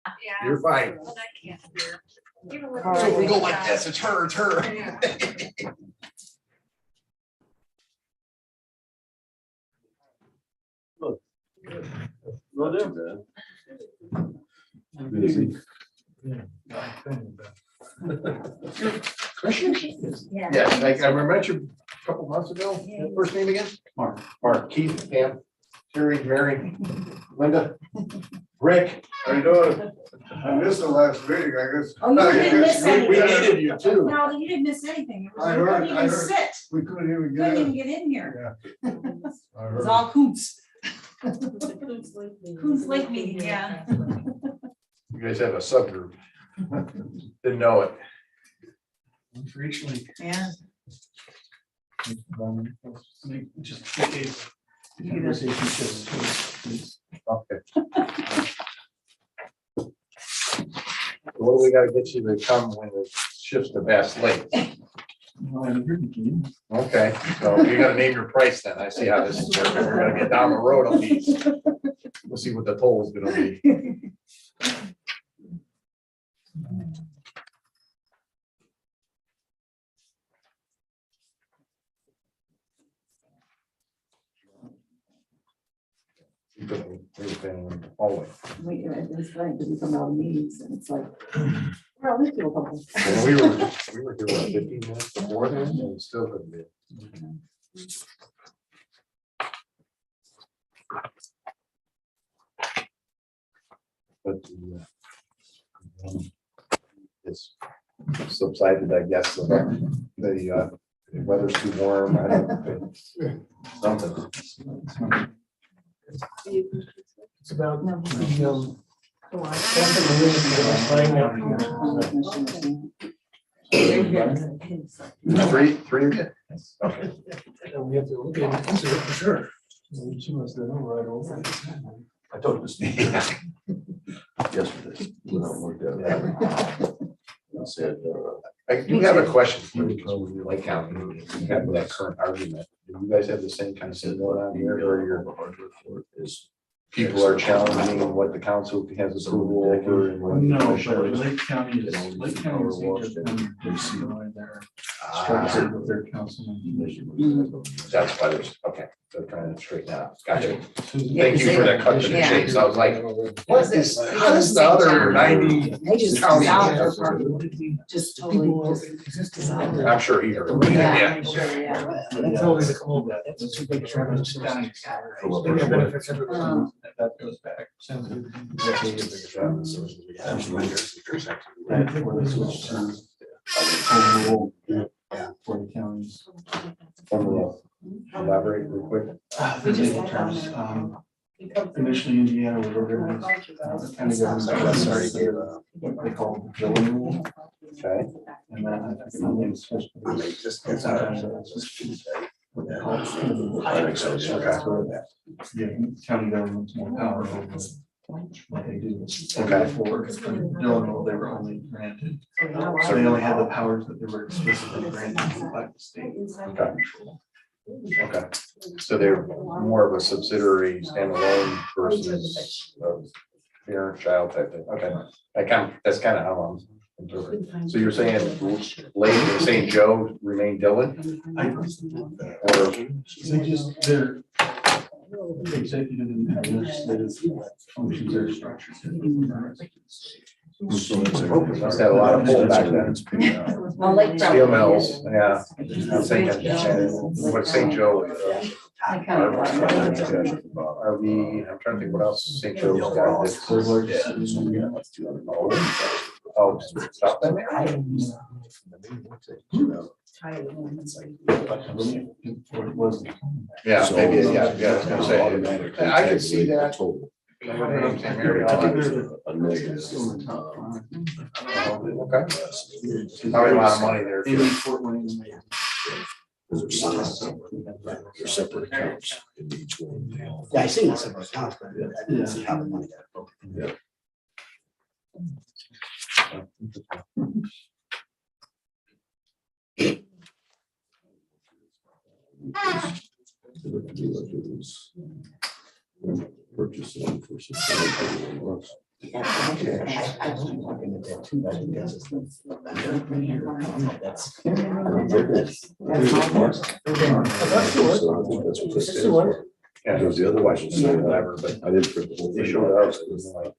Yeah. You're fine. Well, I can't hear. Even with So we go like this, it's her, it's her. Yeah. Not too bad. Busy. Commissioners? Yeah. Yes, I met you a couple months ago. First name again? Mark. Mark, Keith, Pam, Terry, Mary, Linda, Rick. How you doing? I missed the last meeting, I guess. Oh, you didn't miss We anything. needed you too. No, you didn't miss anything. It was, I you couldn't heard. even sit. We couldn't even Couldn't even get get in here. it. I It was heard. all Coots. Coots Lake meeting, yeah. You guys have a subgroup. Didn't know it. For each week. Yeah. Just conversation shifts. Okay. What do we gotta get you to come when it shifts to Bass Lake? Well, I haven't heard from you. Okay, so you gotta name your price then. I see how this is working. We're gonna get down the road on these. We'll see what the toll is gonna be. We've been hallway. It's funny because we come out of meetings and it's like, well, these people come. And we were doing 15 minutes before then and still couldn't be. But it's subsided, I guess. The weather's too warm. I don't something. It's about. No. Three of you? Okay. We have to look at it for sure. She must have known right over. I talked to Steve yesterday. When I worked out. I said, I do have a question for you, because we like county, we have that current argument. Do you guys have the same kind of thing going on here, where your the hardware for it is. people are challenging what the council has approval over? and what the No, commission but is? Lake County is, Lake County is they're struggling with their councilman. That's why there's, okay, they're trying to straighten out. Gotcha. Yeah, Thank you for that cut to the yeah. chase. I was like, what is, how does the other 90 They just counties? dissolved their party. Just totally just dissolved it. I'm sure he heard. it. Yeah, Yeah. I'm sure, yeah. That's always a cold. That's too big. That goes back. Sounds good. For the counties. Elaborate real quick. We just got down Initially, Indiana was organized. County government what they call the billing rule. Okay. And then I think only especially. Sometimes it's just what they call it. I think so, yeah. Yeah, county government's more powerful over what they do. Okay. Before, Illinois, they were only granted, so they only had the powers that they were explicitly granted by the state. Okay. Okay, so they're more of a subsidiary standalone versus parent-child type thing. Okay, that's kind of how I'm interpreting. So you're saying Lake and St. Joe remain Dillon? Or They just, they're executive and legislative functions are structured. must have a lot of pull back then. Well, Lake Steel Charles, mills, yeah. What St. Joe? I kind of Are we, I'm trying to think what else St. Joe's got. Oh, stop them there? Yeah, maybe, yeah, I was gonna say, I can see that. A Okay. million. Probably a lot of money there. Maybe too. Fort Wayne. They're separate accounts in each one. Yeah, I seen this separate accounts, but I didn't see how the money got broken. Yeah. Purchasing for $600. Yeah, There was the other one. questions, or whatever, but I didn't print the whole they thing. showed up, it was like,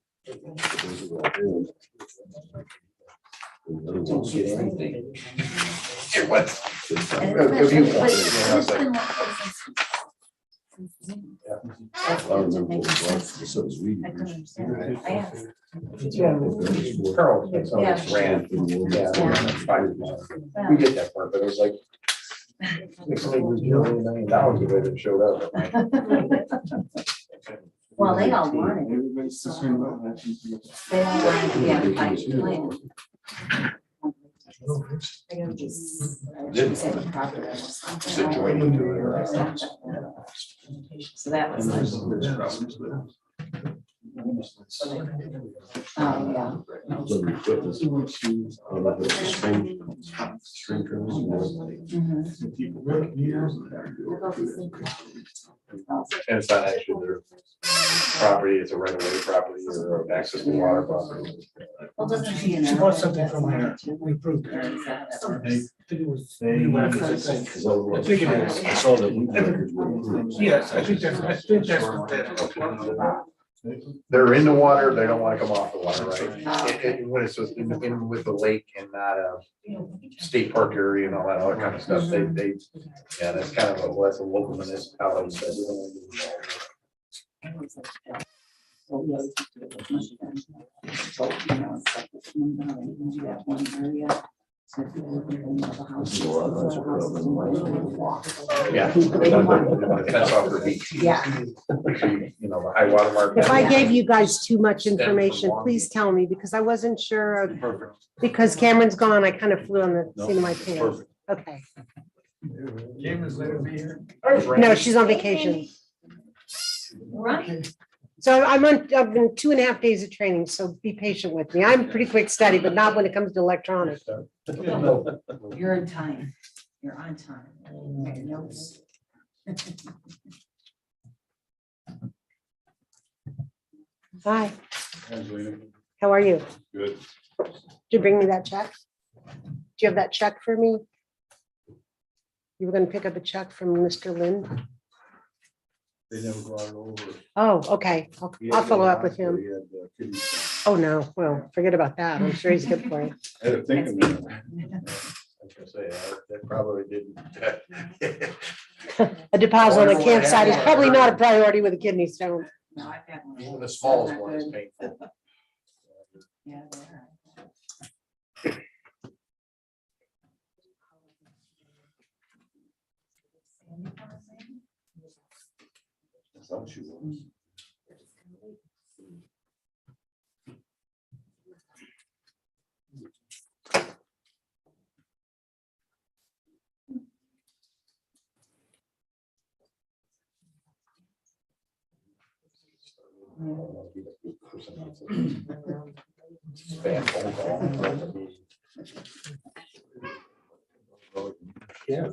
don't get anything. Here, what? And Good it's view. been- but Yeah, it's it's like- been like this since- I remember what it was, so it was reading. I couldn't understand. I asked. Carl, that's how it's ran. Yeah. We get that part, but it was like, looks like we do $1 million of it that showed up. I'm like, Well, they all wanted it. Everybody's concerned about that. They all wanted to be on the fight plan. I gotta just- I should say the proper or something. It's adjoining to it, or So that was like, There's problems with it. oh, yeah. Some equipment. I don't know if it's a string trimmers, you know. Mhm. People work years and And it's not actually their property, it's a right of way property or access to water property. Well, doesn't she? She wants something from her. We approved They, it. I think it was. they. Because I saw that we records were approved. Yes, I think that's what that. They're in the water, they don't want to come off the water, right? And when it's in with the lake and not a state park area and all that other kind of stuff, they, yeah, that's kind of a, that's a local municipality. So we don't want to do that. Yeah. Fence off the beach. Yeah. Make sure you know, the high water mark. If I gave you guys too much information, please tell me, because I wasn't sure, Perfect. because Cameron's gone, I kind of flew on the seat of my pants. Perfect. Okay, Cameron's gonna be here. no, she's on vacation. Right. So I've been 2.5 days of training, so be patient with me. I'm pretty quick study, but not when it comes to electronics. You're in time. You're on time. Make your notes. Hi, how are you? Good. Did you bring me that check? Do you have that check for me? You were gonna pick up a check from Mr. Lynn? They never brought it over. Oh, okay, I'll follow up with him. He had, kidney stones. Oh, no, well, forget about that. I'm sure he's good for you. I had to think of it. I was gonna say, that probably didn't. A deposit on a campsite is probably not a priority with a kidney stone. No, I've got one. Even the smallest one is painful. Yeah, they are. I thought she was. Spam phone call. Yeah.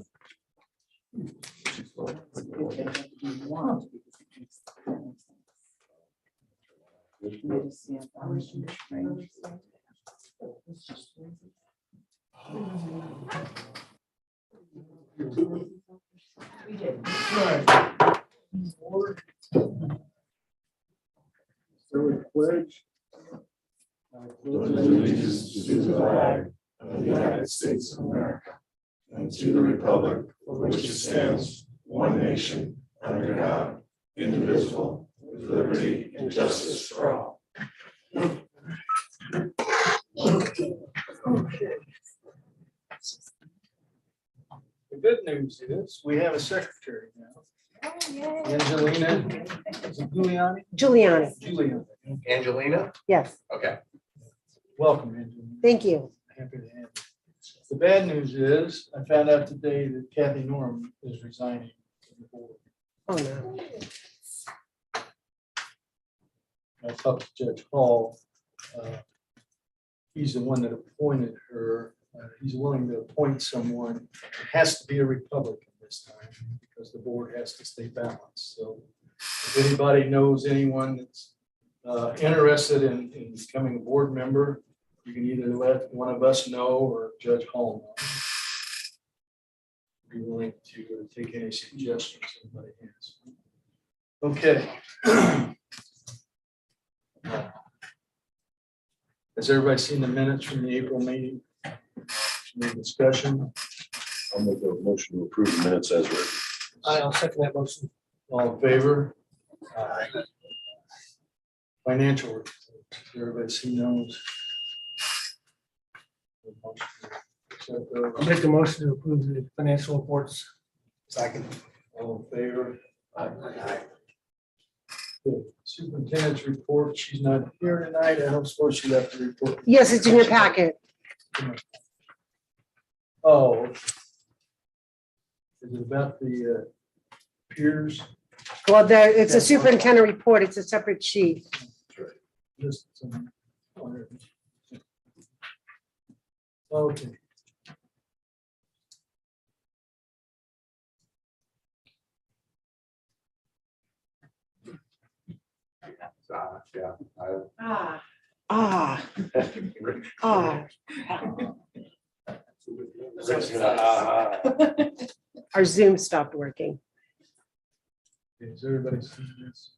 Pledge. Allegiance to the flag of the United States of America and to the republic for which it stands, one nation, under God, indivisible, with liberty and justice for all. The good news is we have a secretary now. Angelina, is it Giuliani? Giuliani, Giuliani. Angelina? yes, Okay. Welcome, Angelina. thank you. Happy to have you. The bad news is I found out today that Kathy Norm is resigning from the board. Oh, no. I talked to Judge Hall. He's the one that appointed her. He's willing to appoint someone. It has to be a Republican this time because the board has to stay balanced. So if anybody knows anyone that's interested in becoming a board member, you can either let one of us know or Judge Hall know. Be willing to take any suggestions anybody has. Okay. Has everybody seen the minutes from the April meeting? Any discussion? I'll make a motion to approve the minutes as written. I'll second that motion. All in favor? Financial reports. Everybody seen those? I'll make the motion to approve the financial reports. Second. All in favor? Good. Superintendent's report, she's not here tonight. I don't suppose she left the report. Yes, it's in your packet. Oh. Is it about the peers? Well, it's a superintendent report. It's a separate sheet. Just some. Okay. Yeah. Ah. Ah, ah, our Zoom stopped working. Has everybody seen this?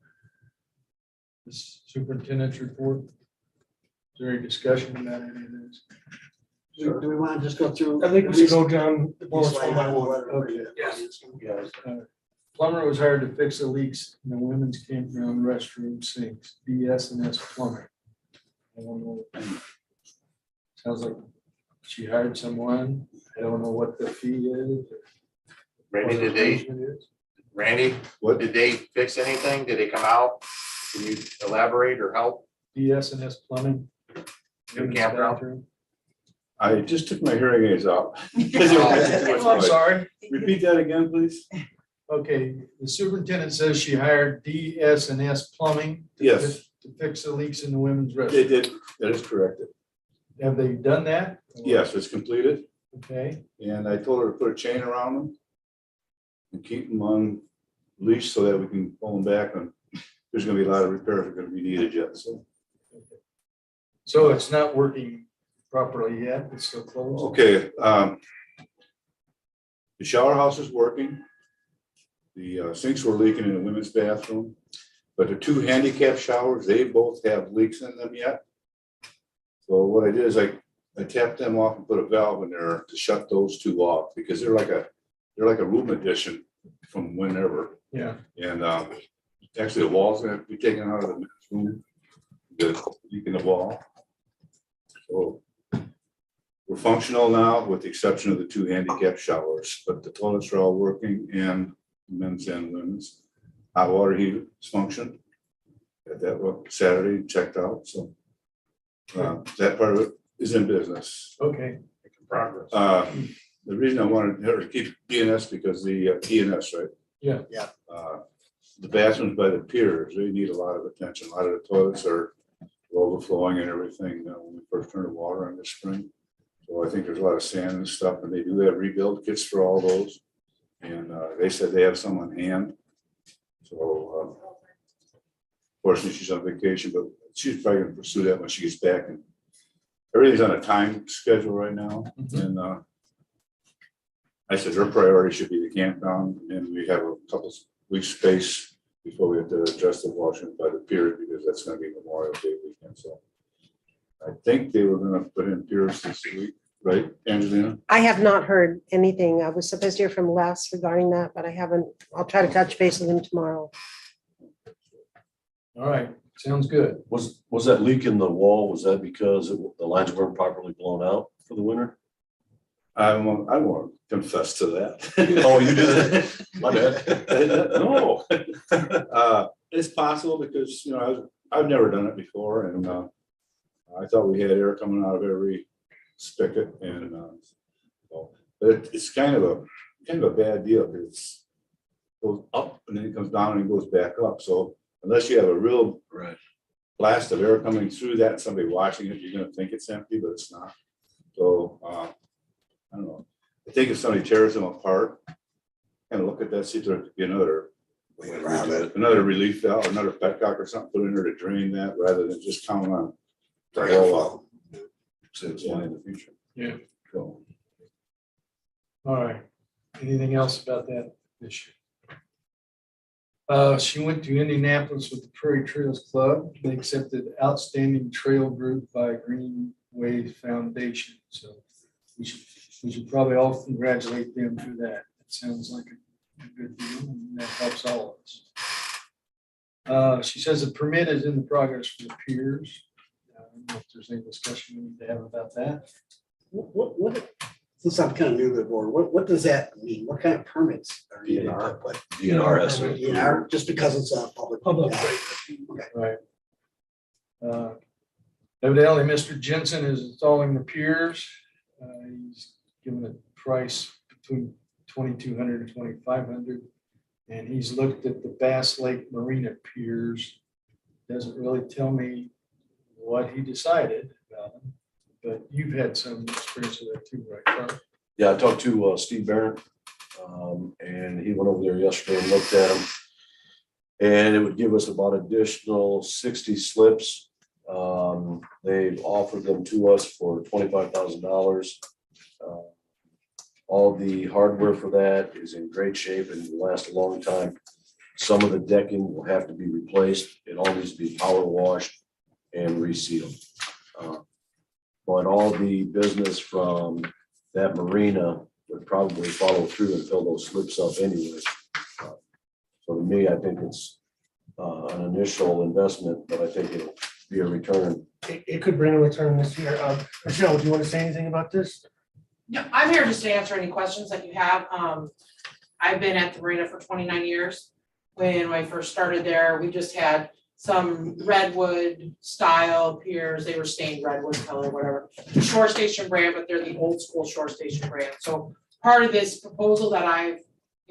This superintendent's report? Is there any discussion about any of this? Do we want to just go through? I think we should go down. Okay. Yes. Plumber was hired to fix the leaks in the women's campground restroom sinks, DS&S plumbing. I don't know. Sounds like she hired someone. I don't know what the fee is. Randy, what the arrangement is. Randy, did they fix anything? Did they come out? Can you elaborate or help? DS&S plumbing. New women's campground? bathroom. I just took my hearing aids out. Oh, I'm sorry. Repeat that again, please. Okay, the superintendent says she hired DS&S plumbing. Yes. To fix the leaks in the women's restroom. They did, that is correct. Have they done that? Yes, it's completed, Okay, and I told her to put a chain around them and keep them on leash so that we can pull them back, and there's gonna be a lot of repairs that are gonna be needed yet, so. so it's not working properly yet, it's still closed? Okay, the shower house is working. The sinks were leaking in the women's bathroom, but the two handicapped showers, they both have leaks in them yet. So what I did is I tapped them off and put a valve in there to shut those two off, because they're like a room addition from whenever. Yeah, And actually the wall's gonna be taken out of the men's room, the leak in the wall. So we're functional now with the exception of the two handicapped showers, but the toilets are all working, and men's and women's. Hot water heater is functioned. Got that one Saturday checked out, so that part of it is in business. okay, Making progress. The reason I wanted her to keep DNS because the DNS, right? yeah, The bathrooms by the piers, they need a lot of attention. A lot of the toilets are overflowing and everything when we first turn the water on this spring. So I think there's a lot of sand and stuff, and they do have rebuild kits for all those. And they said they have some on hand. So fortunately, she's on vacation, but she's probably gonna pursue that when she gets back. And everything's on a time schedule right now. And I said her priority should be the campground, and we have a couple weeks space before we have to adjust the washing by the pier, because that's gonna be Memorial Day weekend. So I think they were gonna put in piers this week, right, Angelina? I have not heard anything. I was supposed to hear from Les regarding that, but I haven't. I'll try to touch base with him tomorrow. all right, sounds good. Was that leak in the wall, was that because the lines weren't properly blown out for the winter? I won't confess to that. Oh, you did it? My bad. No. It's possible because, I've never done it before, and I thought we had air coming out of every spigot, and but it's kind of a bad deal, because it goes up and then it comes down and it goes back up. So unless you have a real blast of air coming through that and somebody watching it, you're gonna think it's empty, but it's not. So I don't know. I think if somebody tears them apart, kind of look at that, see if there could be another way around it. Another relief valve, another petcock or something put in there to drain that rather than just count on Rainfall. saves money in the future. Yeah. So, All right. Anything else about that issue? She went to Indianapolis with the Prairie Trails Club. They accepted Outstanding Trail Group by Greenway Foundation. So we should probably all congratulate them for that. It sounds like a good deal, and that helps all of us. She says the permit is in the progress for the piers. I don't know if there's any discussion we need to have about that. What, since I'm kind of new to the board, what does that mean? What kind of permits are needed to put? DNR has to You approve know, just because it's a public. Public. Okay. Right. Evidently, Mr. Jensen is installing the piers. He's given a price between $2,200 and $2,500. And he's looked at the Bass Lake Marina piers. Doesn't really tell me what he decided about them, but you've had some experience with that too, right, Carl? Yeah, I talked to Steve Barron, and he went over there yesterday and looked at them. And it would give us about additional 60 slips. They've offered them to us for $25,000. All the hardware for that is in great shape and will last a long time. Some of the decking will have to be replaced. It all needs to be power washed and resealed. But all the business from that marina would probably follow through and fill those slips up anyway. So to me, I think it's an initial investment, but I think it'll be a return. It could bring a return this year. Michelle, do you want to say anything about this? No, I'm here just to answer any questions that you have. I've been at the marina for 29 years. When I first started there, we just had some redwood style piers. They were stained redwood color, whatever. The Shore Station brand, but they're the old school Shore Station brand. So part of this proposal that I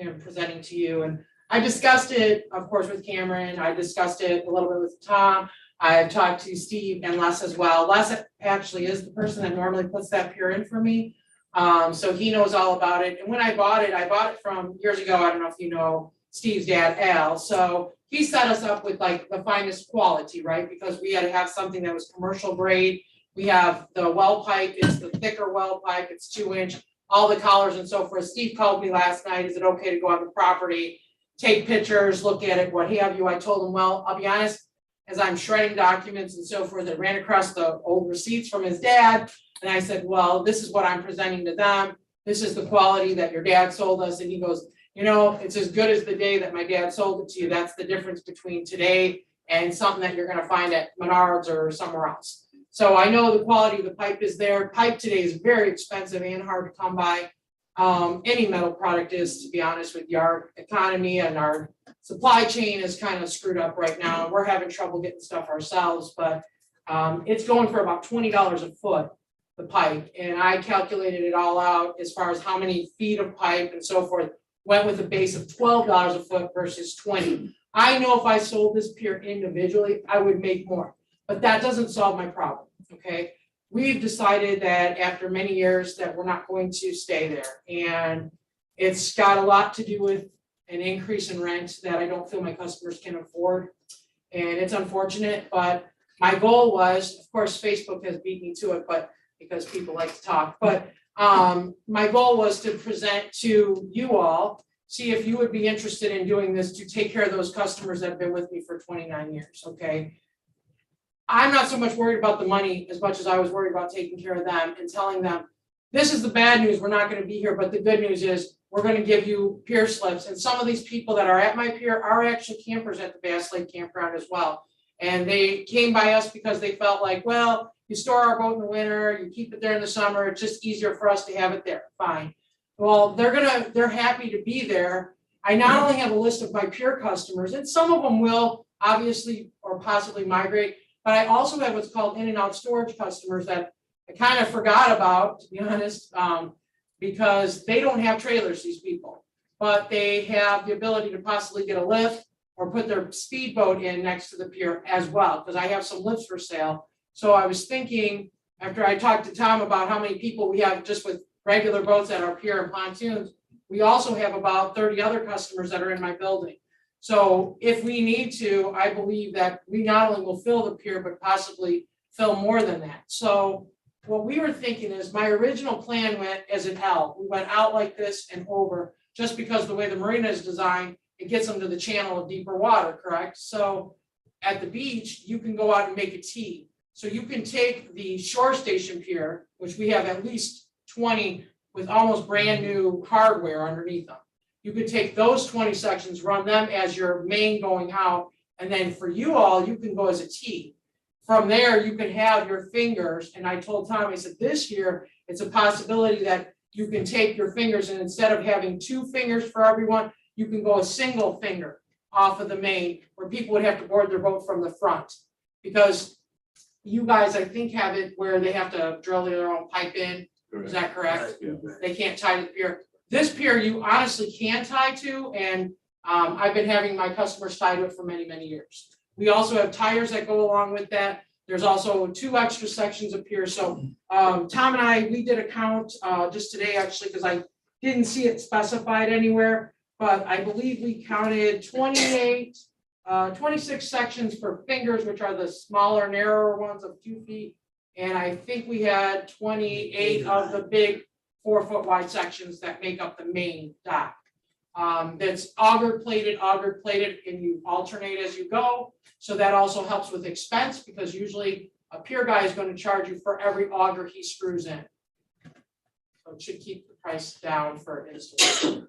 am presenting to you, and I discussed it, of course, with Cameron. I discussed it a little bit with Tom. I've talked to Steve and Les as well. Les actually is the person that normally puts that pier in for me. So he knows all about it. And when I bought it from years ago. I don't know if you know Steve's dad, Al. So he set us up with like the finest quality, right? Because we had to have something that was commercial grade. We have the well pipe, it's the thicker well pipe, it's 2-inch, all the collars and so forth. Steve called me last night. Is it okay to go on the property, take pictures, look at it, what have you? I told him, well, I'll be honest, as I'm shredding documents and so forth, I ran across the old receipts from his dad. And I said, well, this is what I'm presenting to them. This is the quality that your dad sold us. And he goes, you know, it's as good as the day that my dad sold it to you. That's the difference between today and something that you're gonna find at Menards or somewhere else. So I know the quality of the pipe is there. Pipe today is very expensive and hard to come by. Any metal product is, to be honest with you. Our economy and our supply chain is kind of screwed up right now. We're having trouble getting stuff ourselves, but it's going for about $20 a foot, the pipe. And I calculated it all out as far as how many feet of pipe and so forth. Went with a base of $12 a foot versus 20. I know if I sold this pier individually, I would make more, but that doesn't solve my problem, okay? We've decided that after many years that we're not going to stay there. And it's got a lot to do with an increase in rent that I don't feel my customers can afford. And it's unfortunate, but my goal was, of course, Facebook has beat me to it, but because people like to talk, but my goal was to present to you all, see if you would be interested in doing this to take care of those customers that have been with me for 29 years, okay? I'm not so much worried about the money as much as I was worried about taking care of them and telling them, this is the bad news, we're not gonna be here, but the good news is we're gonna give you pier slips. And some of these people that are at my pier are actually campers at the Bass Lake Campground as well. And they came by us because they felt like, well, you store our boat in the winter, you keep it there in the summer, it's just easier for us to have it there, fine. Well, they're happy to be there. I not only have a list of my pier customers, and some of them will obviously or possibly migrate, but I also have what's called in and out storage customers that I kind of forgot about, to be honest, because they don't have trailers, these people, but they have the ability to possibly get a lift or put their speedboat in next to the pier as well, because I have some lifts for sale. So I was thinking, after I talked to Tom about how many people we have just with regular boats at our pier and pontoons, we also have about 30 other customers that are in my building. So if we need to, I believe that we not only will fill the pier, but possibly fill more than that. So what we were thinking is, my original plan went as an L. We went out like this and over, just because the way the marina is designed, it gets them to the channel of deeper water, correct? So at the beach, you can go out and make a T. So you can take the shore station pier, which we have at least 20 with almost brand new hardware underneath them. You could take those 20 sections, run them as your main going out, and then for you all, you can go as a T. From there, you can have your fingers, and I told Tom, I said, this year, it's a possibility that you can take your fingers, and instead of having 2 fingers for everyone, you can go a single finger off of the main, where people would have to board their boat from the front. Because you guys, I think, have it where they have to drill their own pipe in, is that correct? Yeah. They can't tie to the pier. This pier, you honestly can tie to, and I've been having my customers tie to it for many, many years. We also have tires that go along with that. There's also 2 extra sections of pier. So Tom and I, we did a count just today, actually, because I didn't see it specified anywhere, but I believe we counted 26 sections for fingers, which are the smaller, narrower ones of 2 feet. And I think we had 28 of the big 4-foot wide sections that make up the main dock. That's auger plated, and you alternate as you go. So that also helps with expense, because usually a pier guy is going to charge you for every auger he screws in. So it should keep the price down for installation.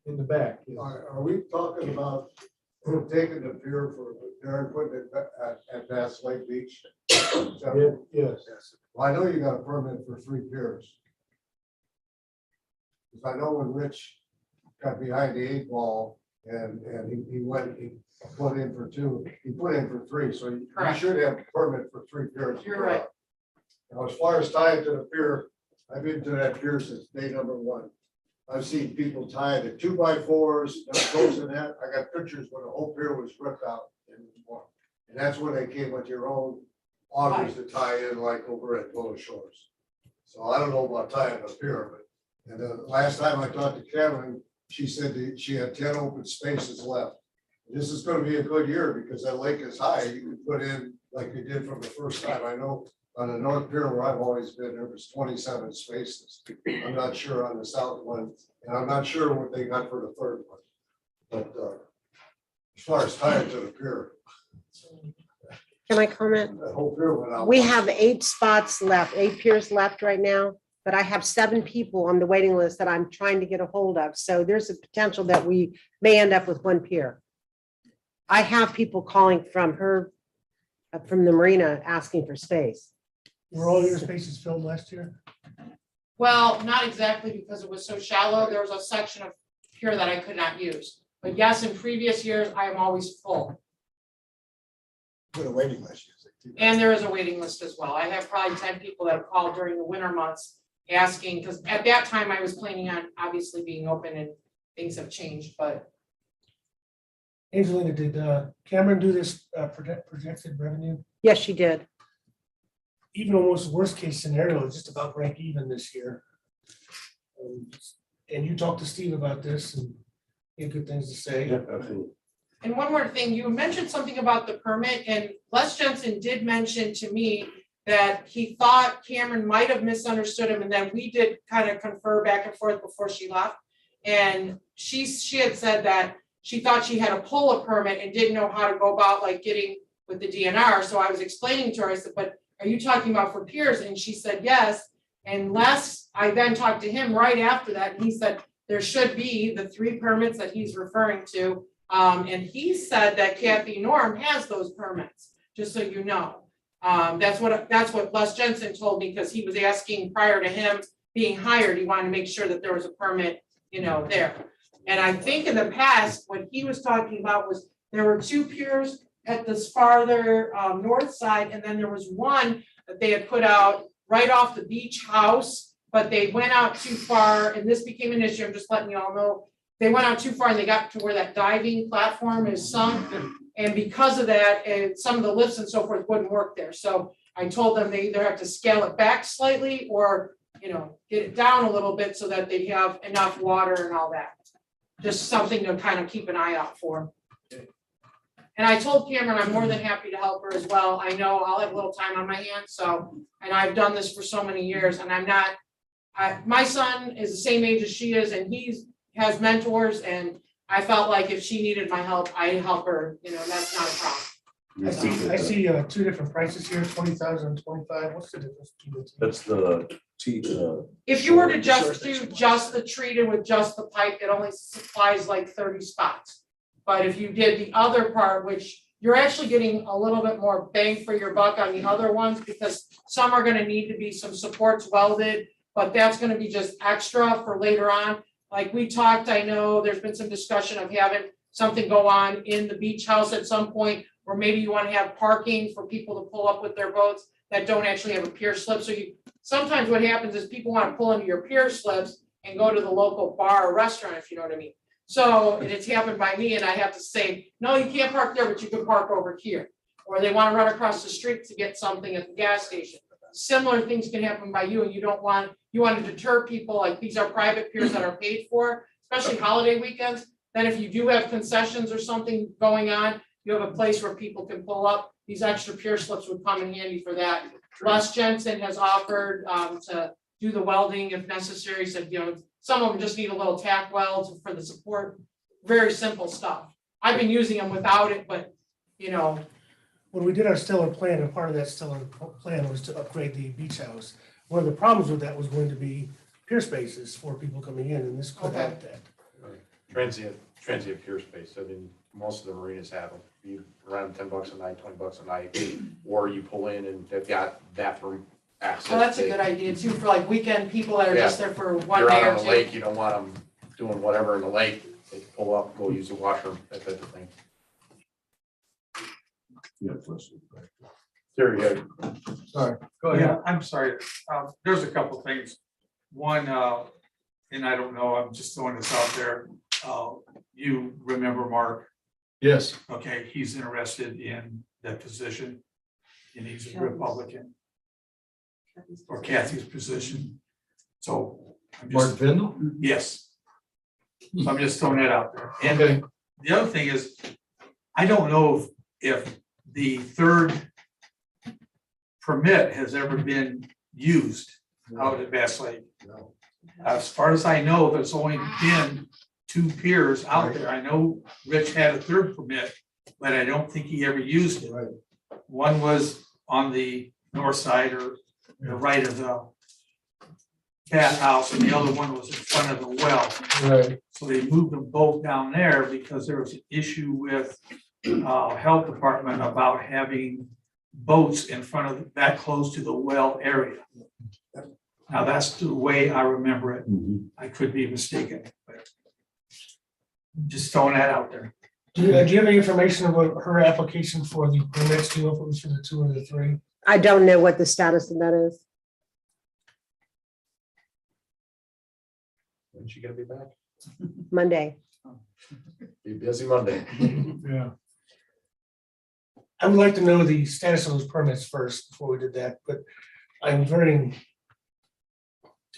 In the back. yeah. Are we talking about taking the pier for, Darren putting it at Bass Lake Beach? Yeah, yes. Well, I know you got a permit for 3 piers. Because I know when Rich got behind the 8 ball and he put in for 2, he put in for 3, so you Correct. should have a permit for 3 piers. You're right. Now, as far as tying to the pier, I've been to that pier since day number 1. I've seen people tie the 2x4s, goes in that. I got pictures when the whole pier was ripped out in one. And that's when they came with your own augers to tie in, like over at Willow Shores. So I don't know about tying the pier, but, and the last time I talked to Karen, she said that she had 10 open spaces left. This is gonna be a good year because that lake is high. You can put in like you did from the first time. I know on the North Pier where I've always been, there was 27 spaces. I'm not sure on the south one, and I'm not sure what they got for the third one. But as far as tying to the pier, Can I comment? the whole pier went out. We have 8 spots left, 8 piers left right now, but I have 7 people on the waiting list that I'm trying to get a hold of. So there's a potential that we may end up with 1 pier. I have people calling from the marina asking for space. Were all your spaces filled last year? Well, not exactly, because it was so shallow. There was a section of pier that I could not use. But yes, in previous years, I am always full. Put a waiting list. And there is a waiting list as well. I have probably 10 people that have called during the winter months asking, because at that time I was planning on obviously being open and things have changed, but Angelina, did Cameron do this projected revenue? Yes, she did. Even almost worst case scenario, just about break even this year. And you talked to Steve about this and he had good things to say. Yeah, absolutely. and one more thing, you mentioned something about the permit, and Les Jensen did mention to me that he thought Cameron might have misunderstood him, and then we did kind of confer back and forth before she left. And she had said that she thought she had to pull a permit and didn't know how to go about like getting with the DNR. So I was explaining to her, I said, but are you talking about for piers? And she said, yes. And Les, I then talked to him right after that, and he said, there should be the 3 permits that he's referring to. And he said that Kathy Norm has those permits, just so you know. That's what Les Jensen told me, because he was asking prior to him being hired, he wanted to make sure that there was a permit, there. And I think in the past, what he was talking about was there were 2 piers at this farther north side, and then there was one that they had put out right off the beach house, but they went out too far, and this became an issue. I'm just letting you all know. They went out too far and they got to where that diving platform is sunk. And because of that, and some of the lifts and so forth wouldn't work there. So I told them they either have to scale it back slightly or, get it down a little bit so that they have enough water and all that. just something to kind of keep an eye out for. And I told Cameron I'm more than happy to help her as well. I know I'll have a little time on my hands, so, and I've done this for so many years, and I'm not, my son is the same age as she is, and has mentors, and I felt like if she needed my help, I'd help her, that's not a problem. I see two different prices here, 20,000 and 25. What's the difference between the two? That's the If you were to just do just the treated with just the pipe, it only supplies like 30 spots. But if you did the other part, which you're actually getting a little bit more bang for your buck on the other ones, because some are gonna need to be some supports welded, but that's gonna be just extra for later on. Like we talked, I know there's been some discussion of having something go on in the beach house at some point, or maybe you wanna have parking for people to pull up with their boats that don't actually have a pier slip. So sometimes what happens is people wanna pull into your pier slips and go to the local bar or restaurant, if you know what I mean. So it's happened by me, and I have to say, no, you can't park there, but you can park over here. Or they wanna run across the street to get something at the gas station. Similar things can happen by you, and you want to deter people, like these are private piers that are paid for, especially holiday weekends. Then if you do have concessions or something going on, you have a place where people can pull up. These extra pier slips would come in handy for that. Les Jensen has offered to do the welding if necessary, said, some of them just need a little tack weld for the support, very simple stuff. I've been using them without it, but When we did our stellar plan, and part of that stellar plan was to upgrade the beach house. One of the problems with that was going to be pier spaces for people coming in, and this could help that. Transient pier space, I mean, most of the marinas have them, you around $10 a night, $20 a night, or you pull in and they've got bathroom access. well, that's a good idea too, for like weekend people that are just there for one You're day out or on the two. lake, you don't want them doing whatever in the lake, they can pull up, go use the washroom, that type of thing. There you go. Sorry, go ahead. I'm sorry. There's a couple things. One, and I don't know, I'm just throwing this out there. You remember Mark? Yes. Okay, he's interested in that position, and he's a Republican. Or Kathy's position. So. I'm just- Vindel? Yes. So I'm just throwing that out there. And Okay. the other thing is, I don't know if the third permit has ever been used out at Bass Lake. No. As far as I know, there's only been 2 piers out there. I know Rich had a third permit, but I don't think he ever used it. Right. One was on the north side or the right of the cat house, and the other one was in front of the well. Right. So they moved them both down there because there was an issue with health department about having boats in front of, that close to the well area. Now, that's the way I remember it. I could be mistaken, but just throwing that out there. Do you have any information about her application for the permits? Do you know if it was for the 2 or the 3? I don't know what the status of that is. When's she gonna be back? Monday. Be busy Monday. Yeah. I would like to know the status of those permits first before we did that, but I'm very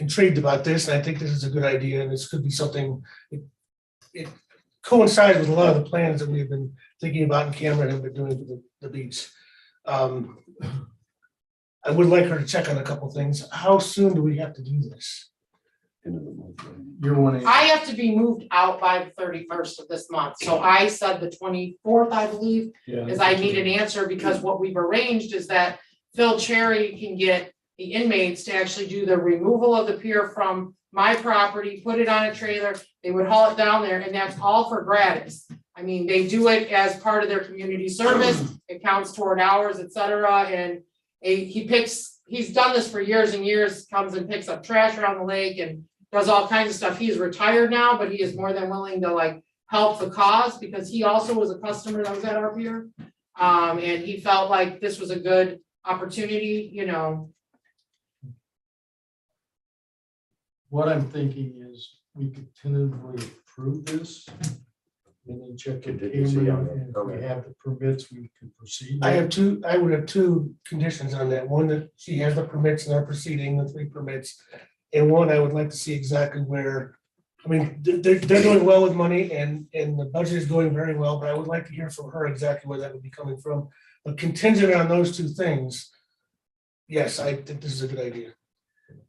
intrigued about this, and I think this is a good idea, and this could be something, it coincides with a lot of the plans that we've been thinking about and Cameron have been doing for the beach. I would like her to check on a couple things. How soon do we have to do this? You're wanting. I have to be moved out by the 31st of this month, so I said the 24th, I believe, is I need an answer, because what we've arranged is that Phil Cherry can get the inmates to actually do the removal of the pier from my property, put it on a trailer, they would haul it down there, and that's all for gratis. I mean, they do it as part of their community service, it counts toward hours, et cetera, and he's done this for years and years, comes and picks up trash around the lake and does all kinds of stuff. He's retired now, but he is more than willing to help the cause, because he also was a customer that was at our pier. And he felt like this was a good opportunity, What I'm thinking is we could tentatively approve this. And then check with Contingency on Cameron, the and if we have the permits, we can proceed. I would have 2 conditions on that. One, that she has the permits and are proceeding, the 3 permits. And one, I would like to see exactly where I mean, they're doing well with money and the budget is doing very well, but I would like to hear from her exactly where that would be coming from. But contingent on those two things, yes, I think this is a good idea.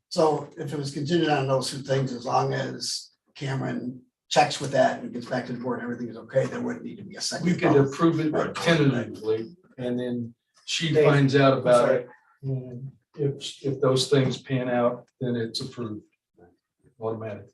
So if it was contingent on those two things, as long as Cameron checks with that and gets back to the board, and everything is okay, there wouldn't need to be a second. We could vote. approve it tentatively, and then she finds out about it. And if those things pan out, then it's approved automatically.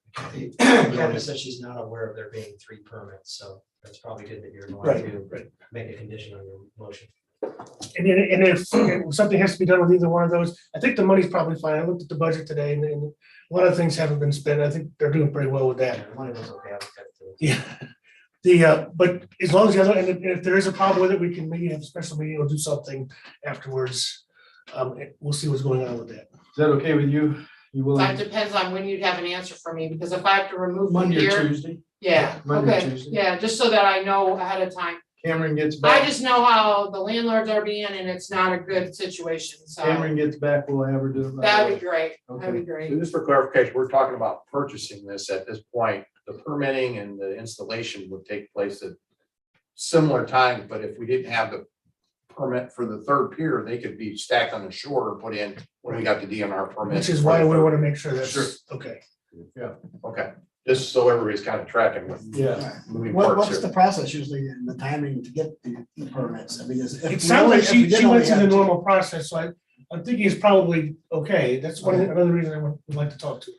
Kathy said she's not aware of there being 3 permits, so that's probably good that you're Right, going to make a condition on your motion. And if something has to be done with either one of those, I think the money's probably fine. I looked at the budget today and a lot of things haven't been spent. I think they're doing pretty well with that. The money was okay. I looked at it too. Yeah. But as long as the other, and if there is a problem with it, we can maybe have a special meeting or do something afterwards. We'll see what's going on with that. Is that okay with you? You will That depends on when you'd have an answer for me, because if I have to remove them Monday or here, Tuesday? yeah, Monday or okay, Tuesday. yeah, just so that I know ahead of time. Cameron gets I back. just know how the landlords are being and it's not a good situation, so Cameron gets back, we'll have her do it. right that'd away. be great, that'd be Okay. great. So just for clarification, we're talking about purchasing this at this point. The permitting and the installation would take place at similar times, but if we didn't have the permit for the 3rd pier, they could be stacked on the shore or put in when we got the DNR permit. Which is why we want to make sure Sure. that's okay. Okay, just so everybody's kind of tracking with Yeah, moving What, parts what's here. the process usually in the timing to get the permits? I mean, is. if we It sounds only- like if we she did went only through the have two- normal process, so I'm thinking it's probably okay. That's another reason I would like to talk to her.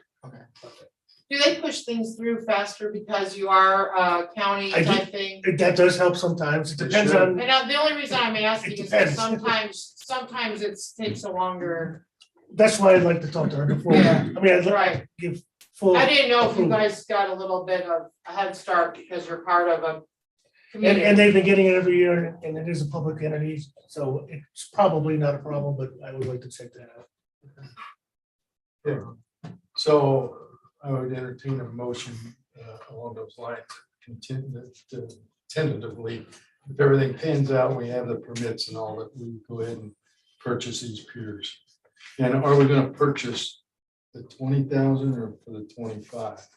Do they push things through faster because you are county I do- type thing? That does help sometimes. It It depends should. on, And the only reason I'm asking It is that depends. sometimes it takes a longer, that's why I'd like to talk to her before. I Yeah. mean, I'd like right? to give full. I didn't know if you approval. guys got a little bit of a head start because you're part of a And committee. they've been getting it every year and it is a public entity, so it's probably not a problem, but I would like to check that out. so I would entertain a motion along those lines, tentatively. If everything pans out, we have the permits and all that, we go ahead and purchase these piers. And are we gonna purchase the 20,000 or for the 25?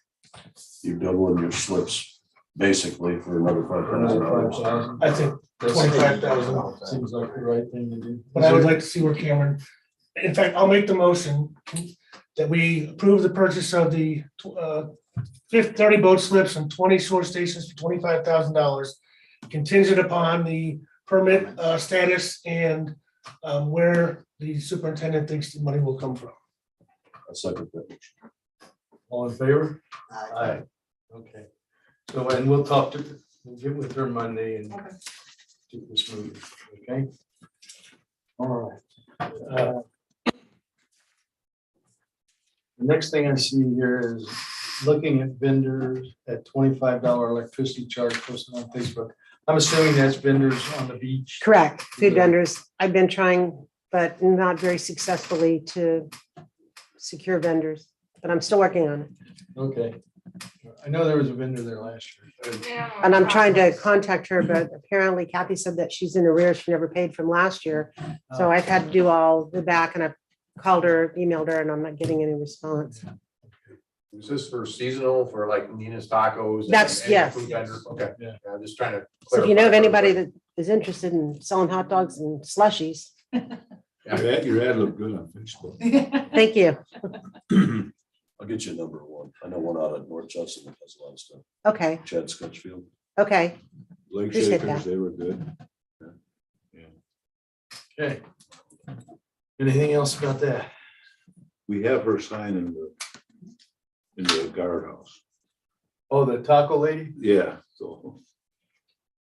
You've done one of your slips, basically, for another $5,000. 5,000? I think That's- 25,000. Seems like the right thing to do. But I would like to see where Cameron, in fact, I'll make the motion that we approve the purchase of the 30 boat slips and 20 shore stations for $25,000, contingent upon the permit status and where the superintendent thinks the money will come from. I second that. All in favor? Aye. Okay. So, and we'll get with her Monday and Okay. get this moving, okay? All right. The next thing I see here is looking at vendors at $25 electricity charge posted on Facebook. I'm assuming that's vendors on the beach. Correct, food Yeah. vendors. I've been trying, but not very successfully to secure vendors, but I'm still working on it. Okay. I know there was a vendor there last year. And I'm trying to contact her, but apparently Kathy said that she's in arrears. She never paid from last year. So I've had to do all the back and I've called her, emailed her, and I'm not getting any response. Is this for seasonal, for like Nina's Tacos? and- That's- and yes. food vendors? Okay, Yeah. I'm just trying to. So if you know of clarify. anybody that is interested in selling hot dogs and slushies, Your ad looked good on Facebook. thank you. I'll get you a number one. I know one out of North Judson that does a lot of stuff. Okay, Chad Scotchfield. okay. Lake Appreciate Shakers, that. they were good. Okay. Anything else about that? We have her sign in the guardhouse. Oh, the taco lady? Yeah, so,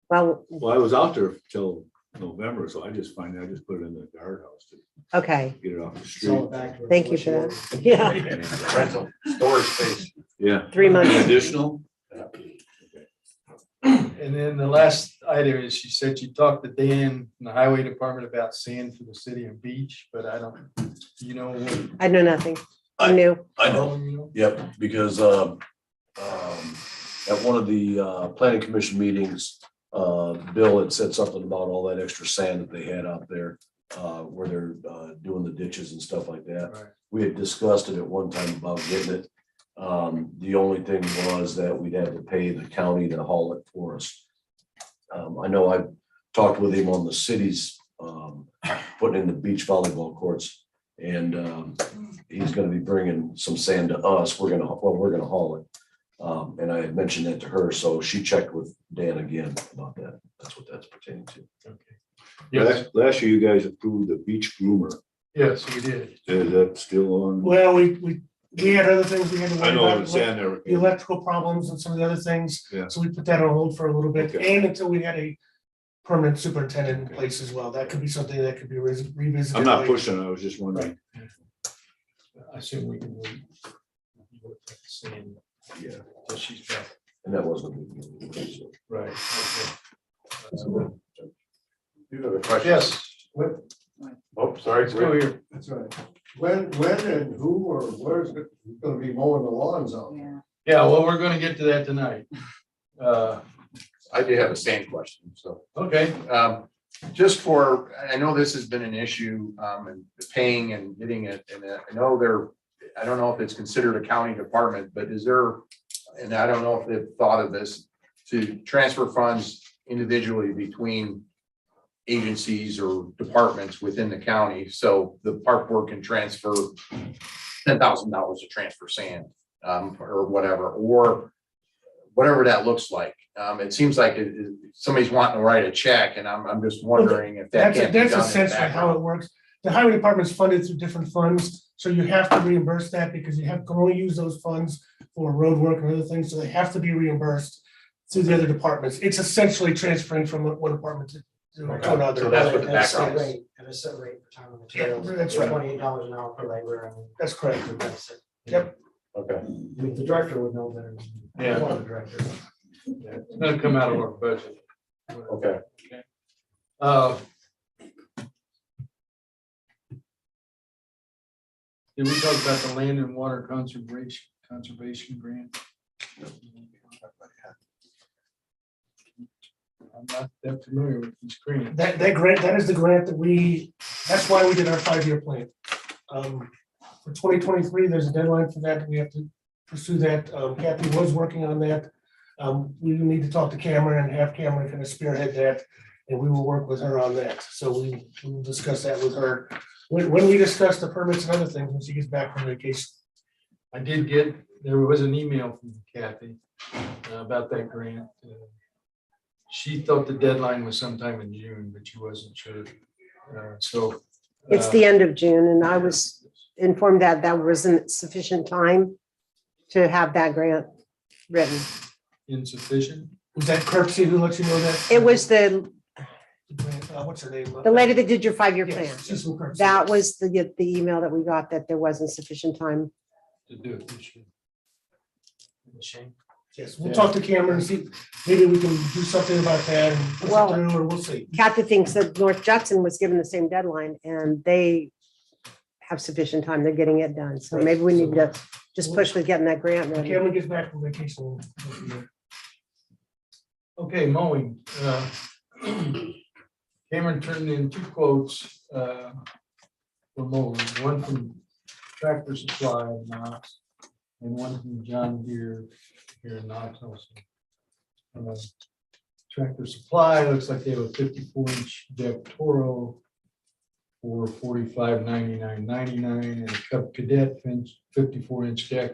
Well, well, I was out there till November, so I just put it in the guardhouse to okay, get it off the Sell it street. back to her thank you before for she that. works. Yeah, Rental, storage space. Yeah. 3 months. Additional? And then the last item is she said she talked to Dan in the highway department about sand for the city and beach, but I don't, you know. I know nothing. I'm new. I know. You know? Yep, because at one of the planning commission meetings, Bill had said something about all that extra sand that they had out there, where they're doing the ditches and stuff like that. Right. We had discussed it at one time about getting it. The only thing was that we'd have to pay the county to haul it for us. I know I've talked with him on the city's, putting in the beach volleyball courts. And he's gonna be bringing some sand to us. We're gonna haul it. And I had mentioned that to her, so she checked with Dan again about that. That's what that's pertaining to. Okay. Yes, Last year you guys approved the Beach Groomer. yes, we did. Is that still on? Well, we had other things we had to I worry know about. it's in there. The electrical problems and some of the other things. Yeah. So we put that on hold for a little bit Okay. and until we had a permanent superintendent in place as well. That could be something that could be revisited. I'm not later. pushing, I was just wondering. I assume we can wait. Same, Yeah. till she's back. And that wasn't. Right. Okay. You have a question? Yes, Oh, sorry. let's go here. That's right. When and who or where's it gonna be mowing the lawns out? Yeah. Yeah, well, we're gonna get to that tonight. I do have a same question, so. Okay, Just for, I know this has been an issue, and paying and getting it, and I know I don't know if it's considered a county department, but is there, and I don't know if they've thought of this, to transfer funds individually between agencies or departments within the county, so the park board can transfer $10,000 to transfer sand, or whatever that looks like. It seems like somebody's wanting to write a check, and I'm just wondering if that can't be done. That's essentially how it works. The highway department's funded through different funds, so you have to reimburse that because you can only use those funds for road work and other things, so they have to be reimbursed through the other departments. It's essentially transferring from one department to another. So that's what the At a set background is. rate, at a set rate for time and materials. that's right. $28 an hour for labor. I mean, That's correct. that's it. Yep. Okay. I mean, the director would know better. than Yeah. one of the directors. it's gonna come out of our budget. Okay. Did we talk about the land and water conservation grant? I'm not that familiar with this grant. That grant, that is the grant that's why we did our 5-year plan. For 2023, there's a deadline for that. We have to pursue that. Kathy was working on that. We need to talk to Cameron and have Cameron kind of spearhead that, and we will work with her on that. So we will discuss that with her. When we discuss the permits and other things, when she gets back from vacation. There was an email from Kathy about that grant. She thought the deadline was sometime in June, but she wasn't sure. It's the end of June, and I was informed that that wasn't sufficient time to have that grant written. Insufficient. Was that Kirksey who let you know that? It was the What's her name? lady that did your 5-year plan. Yes, she's from Kirksey. That was the email that we got, that there wasn't sufficient time. To do it this year. Shame. Yes, we'll talk to Cameron and see, maybe we can do something about that and push Well- it through, or we'll see. Kathy thinks that North Judson was given the same deadline, and they have sufficient time. They're getting it done. So maybe we need to just push with getting that grant When ready. Cameron gets back from vacation. we'll go from there. Okay, mowing. Cameron turned in 2 quotes for mowing, one from Tractor Supply in Knox and one from John Deere here in Knox also. Tractor Supply looks like they have a 54-inch deck Toro for $45.99.99 and a Cub Cadet 54-inch deck,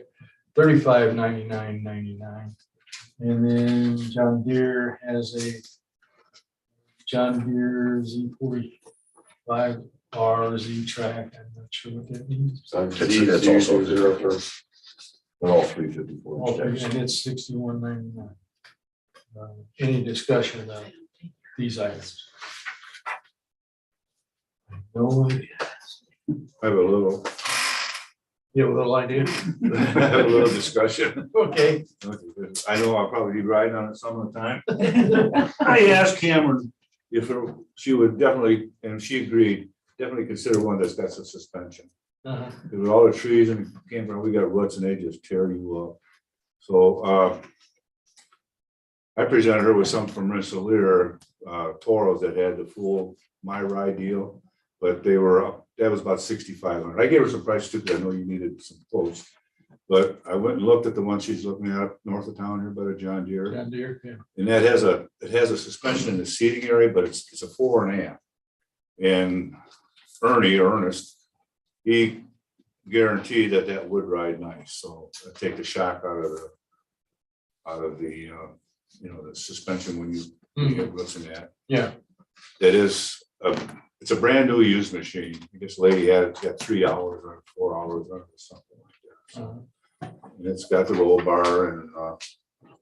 $35.99.99. And then John Deere has a John Deere Z45R Z-Track. I'm not sure what that means. That's also they're all 354. And it's $61.99. Any discussion about these items? No idea. I have a little, You have a little idea? I have a little discussion. Okay. I know I'll probably be riding on it some of the time. I asked Cameron if she would definitely, and she agreed, definitely consider one that's got some suspension. Uh-huh. Because with all the trees and campground, we got roots and they just tear you up. So I presented her with some from Rensselaer Toros that had the full My Ride deal, but they were up, that was about $6,500. I gave her some price too, because I know you needed some quotes. But I went and looked at the one she's looking at up north of town here by the John Deere. John Deere, yeah. And that has it has a suspension in the seating area, but it's a 4.5. And Ernest, he guaranteed that would ride nice, so I take the shock out of the the suspension when you get looking at. Yeah. That is, it's a brand new used machine. I guess lady had it, got 3 hours or 4 hours on it or something like that. So, and it's got the roll bar and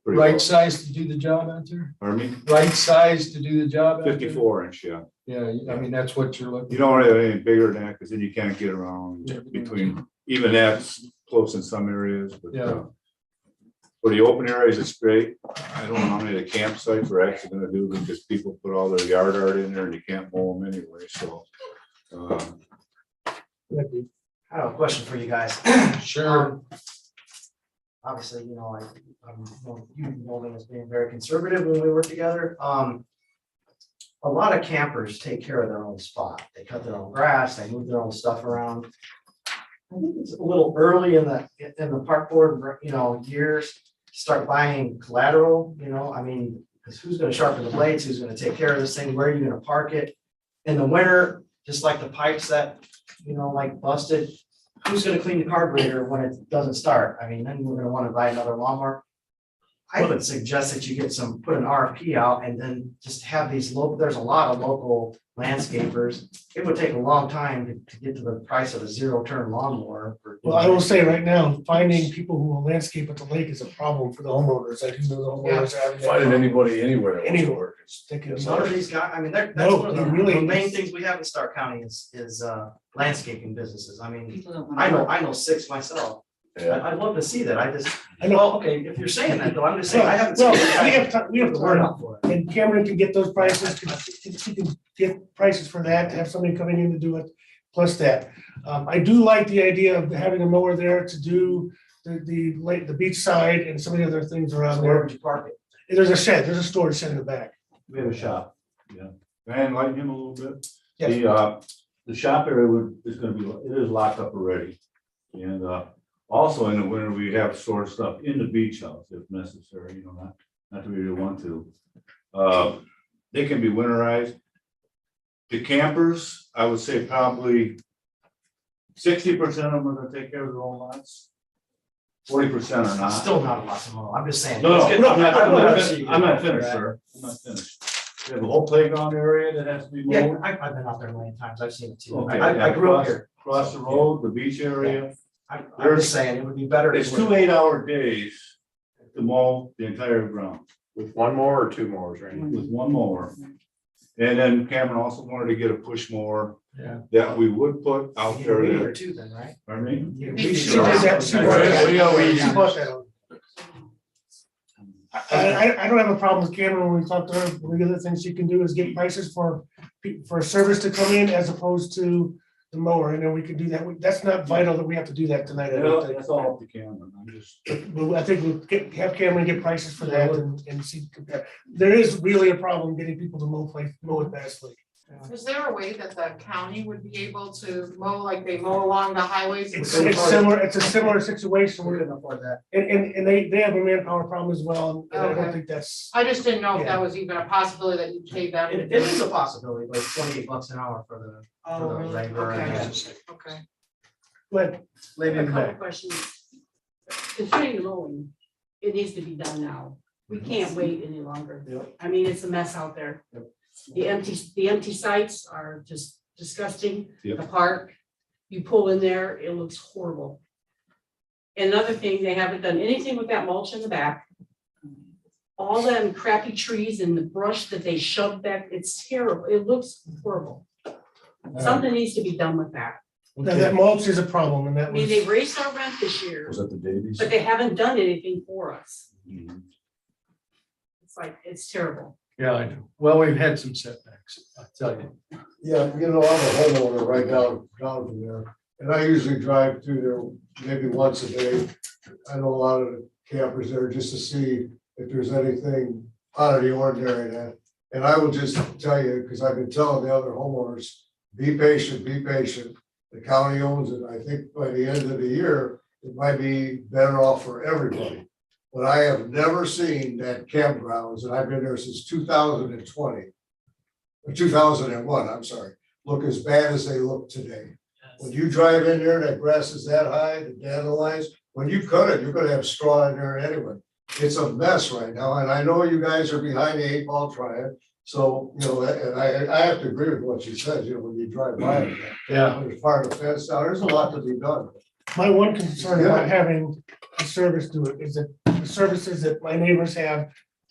pretty Right well. size to do the job out there? Pardon me? Right size to do the job out there? 54-inch, yeah. Yeah, I mean, that's what you're looking. You don't have anything bigger than that, because then you can't get around Yeah. between, even that's close in some areas, but Yeah. for the open areas, it's great. I don't know how many of the campsites we're actually gonna do, because people put all their yard art in there and you can't mow them anyway, so. I have a question for you guys. Sure. Obviously, you know, I'm Mowing as being very conservative when we work together. A lot of campers take care of their own spot. They cut their own grass, they move their own stuff around. I think it's a little early in the park board, years, to start buying collateral, I mean, because who's gonna sharpen the blades? Who's gonna take care of this thing? Where are you gonna park it? In the winter, just like the pipes that, like busted, who's gonna clean the carburetor when it doesn't start? I mean, then we're gonna wanna buy another lawnmower. I would suggest that you put an RFP out and then just have these there's a lot of local landscapers. It would take a long time to get to the price of a 0-turn lawnmower. Well, I will say right now, finding people who will landscape at the lake is a problem for the homeowners. I do know the homeowners are having that Finding problem. anywhere that wants to Anywhere. work is- They can- Some of these guys, I mean, that's No, one of they the really- main things we have in Starke County is landscaping businesses. I mean, People don't wanna I know 6 myself. Yeah. I'd love to see that. I know. Well, okay, if you're saying that though, I'm just saying, I haven't seen. Well, we have the word time, out for it. and Cameron can get those prices, he can get prices for that, to have somebody coming in to do it, plus that. I do like the idea of having a mower there to do the beach side and some of the other things around So where there. would you park it? There's a shed, there's a storage shed in the back. We have a shop, yeah. Can I enlighten him a little bit? Yes. The shop area is gonna be, it is locked up already. And, also in the winter, we have stored stuff in the beach house if necessary, not that we really want to. They can be winterized. The campers, I would say probably 60% of them are gonna take care of their own lots. 40% are not. Still not a lot to mow. I'm just saying. No, Let's get- I'm not I'm not finished, sir. I'm not finished. We have a whole playground area that has to be Yeah, mowed. I've been out there a million times. I've seen it too. Okay, I grew up across- here. Across the road, the beach area. I'm There's- just saying, it would be better. It's 2 8-hour days to mow the entire ground With one more or two more, right? with one mower. And then Cameron also wanted to get a push mower Yeah. that we would put out there. Or two then, right? Pardon me? You She should- did that, she bought that. She bought that on. I don't have a problem with Cameron when we talk to her. One of the other things she can do is get prices for service to come in as opposed to the mower, and then we can do that. That's not vital that we have to do that tonight. I don't think. That's all up to Cameron. I'm just. But I think have Cameron get prices for that and see, compare. There is really a problem getting people to mow at Bass Lake. Is there a way that the county would be able to mow, like they mow along the highways? It's similar, it's a similar situation We where, couldn't afford that. and they have a manpower problem as well, and I don't Okay. think that's. I just didn't know if that was even a possibility that you pay them. It is a possibility, but it's $28 an hour for the Oh, really? labor. Okay. Okay. But Lady in A the couple back. questions. Concerning the mowing, it needs to be done now. We can't wait any longer. Yep. I mean, it's a mess out there. Yep. The empty sites are just disgusting. Yep. The park, you pull in there, it looks horrible. Another thing, they haven't done anything with that mulch in the back. All them crappy trees and the brush that they shoved back, it's terrible. It looks horrible. Something needs to be done with that. now that mulch is a problem, and I that mean, was, they raised our rent this year, Was that the Davies? but they haven't done anything for us. Mhm. It's like, it's terrible. Yeah, I do. Well, we've had some setbacks, I'll tell you. Yeah, I'm a homeowner right down from there, and I usually drive through there maybe once a day. I know a lot of the campers there just to see if there's anything out of the ordinary in that. And I will just tell you, because I've been telling the other homeowners, be patient, be patient. The county owns it. I think by the end of the year, it might be better off for everybody. But I have never seen that campgrounds, and I've been there since 2020. Or 2001, I'm sorry, look as bad as they look today. When you drive in there, that grass is that high, the dandelions, when you cut it, you're gonna have straw in there anyway. It's a mess right now, and I know you guys are behind the 8 ball trying, so, you know, and I have to agree with what you said, you know, when you drive by it. Yeah. There's part of the fence now, there's a lot to be done. My one concern about having a service do it is that the services that my neighbors have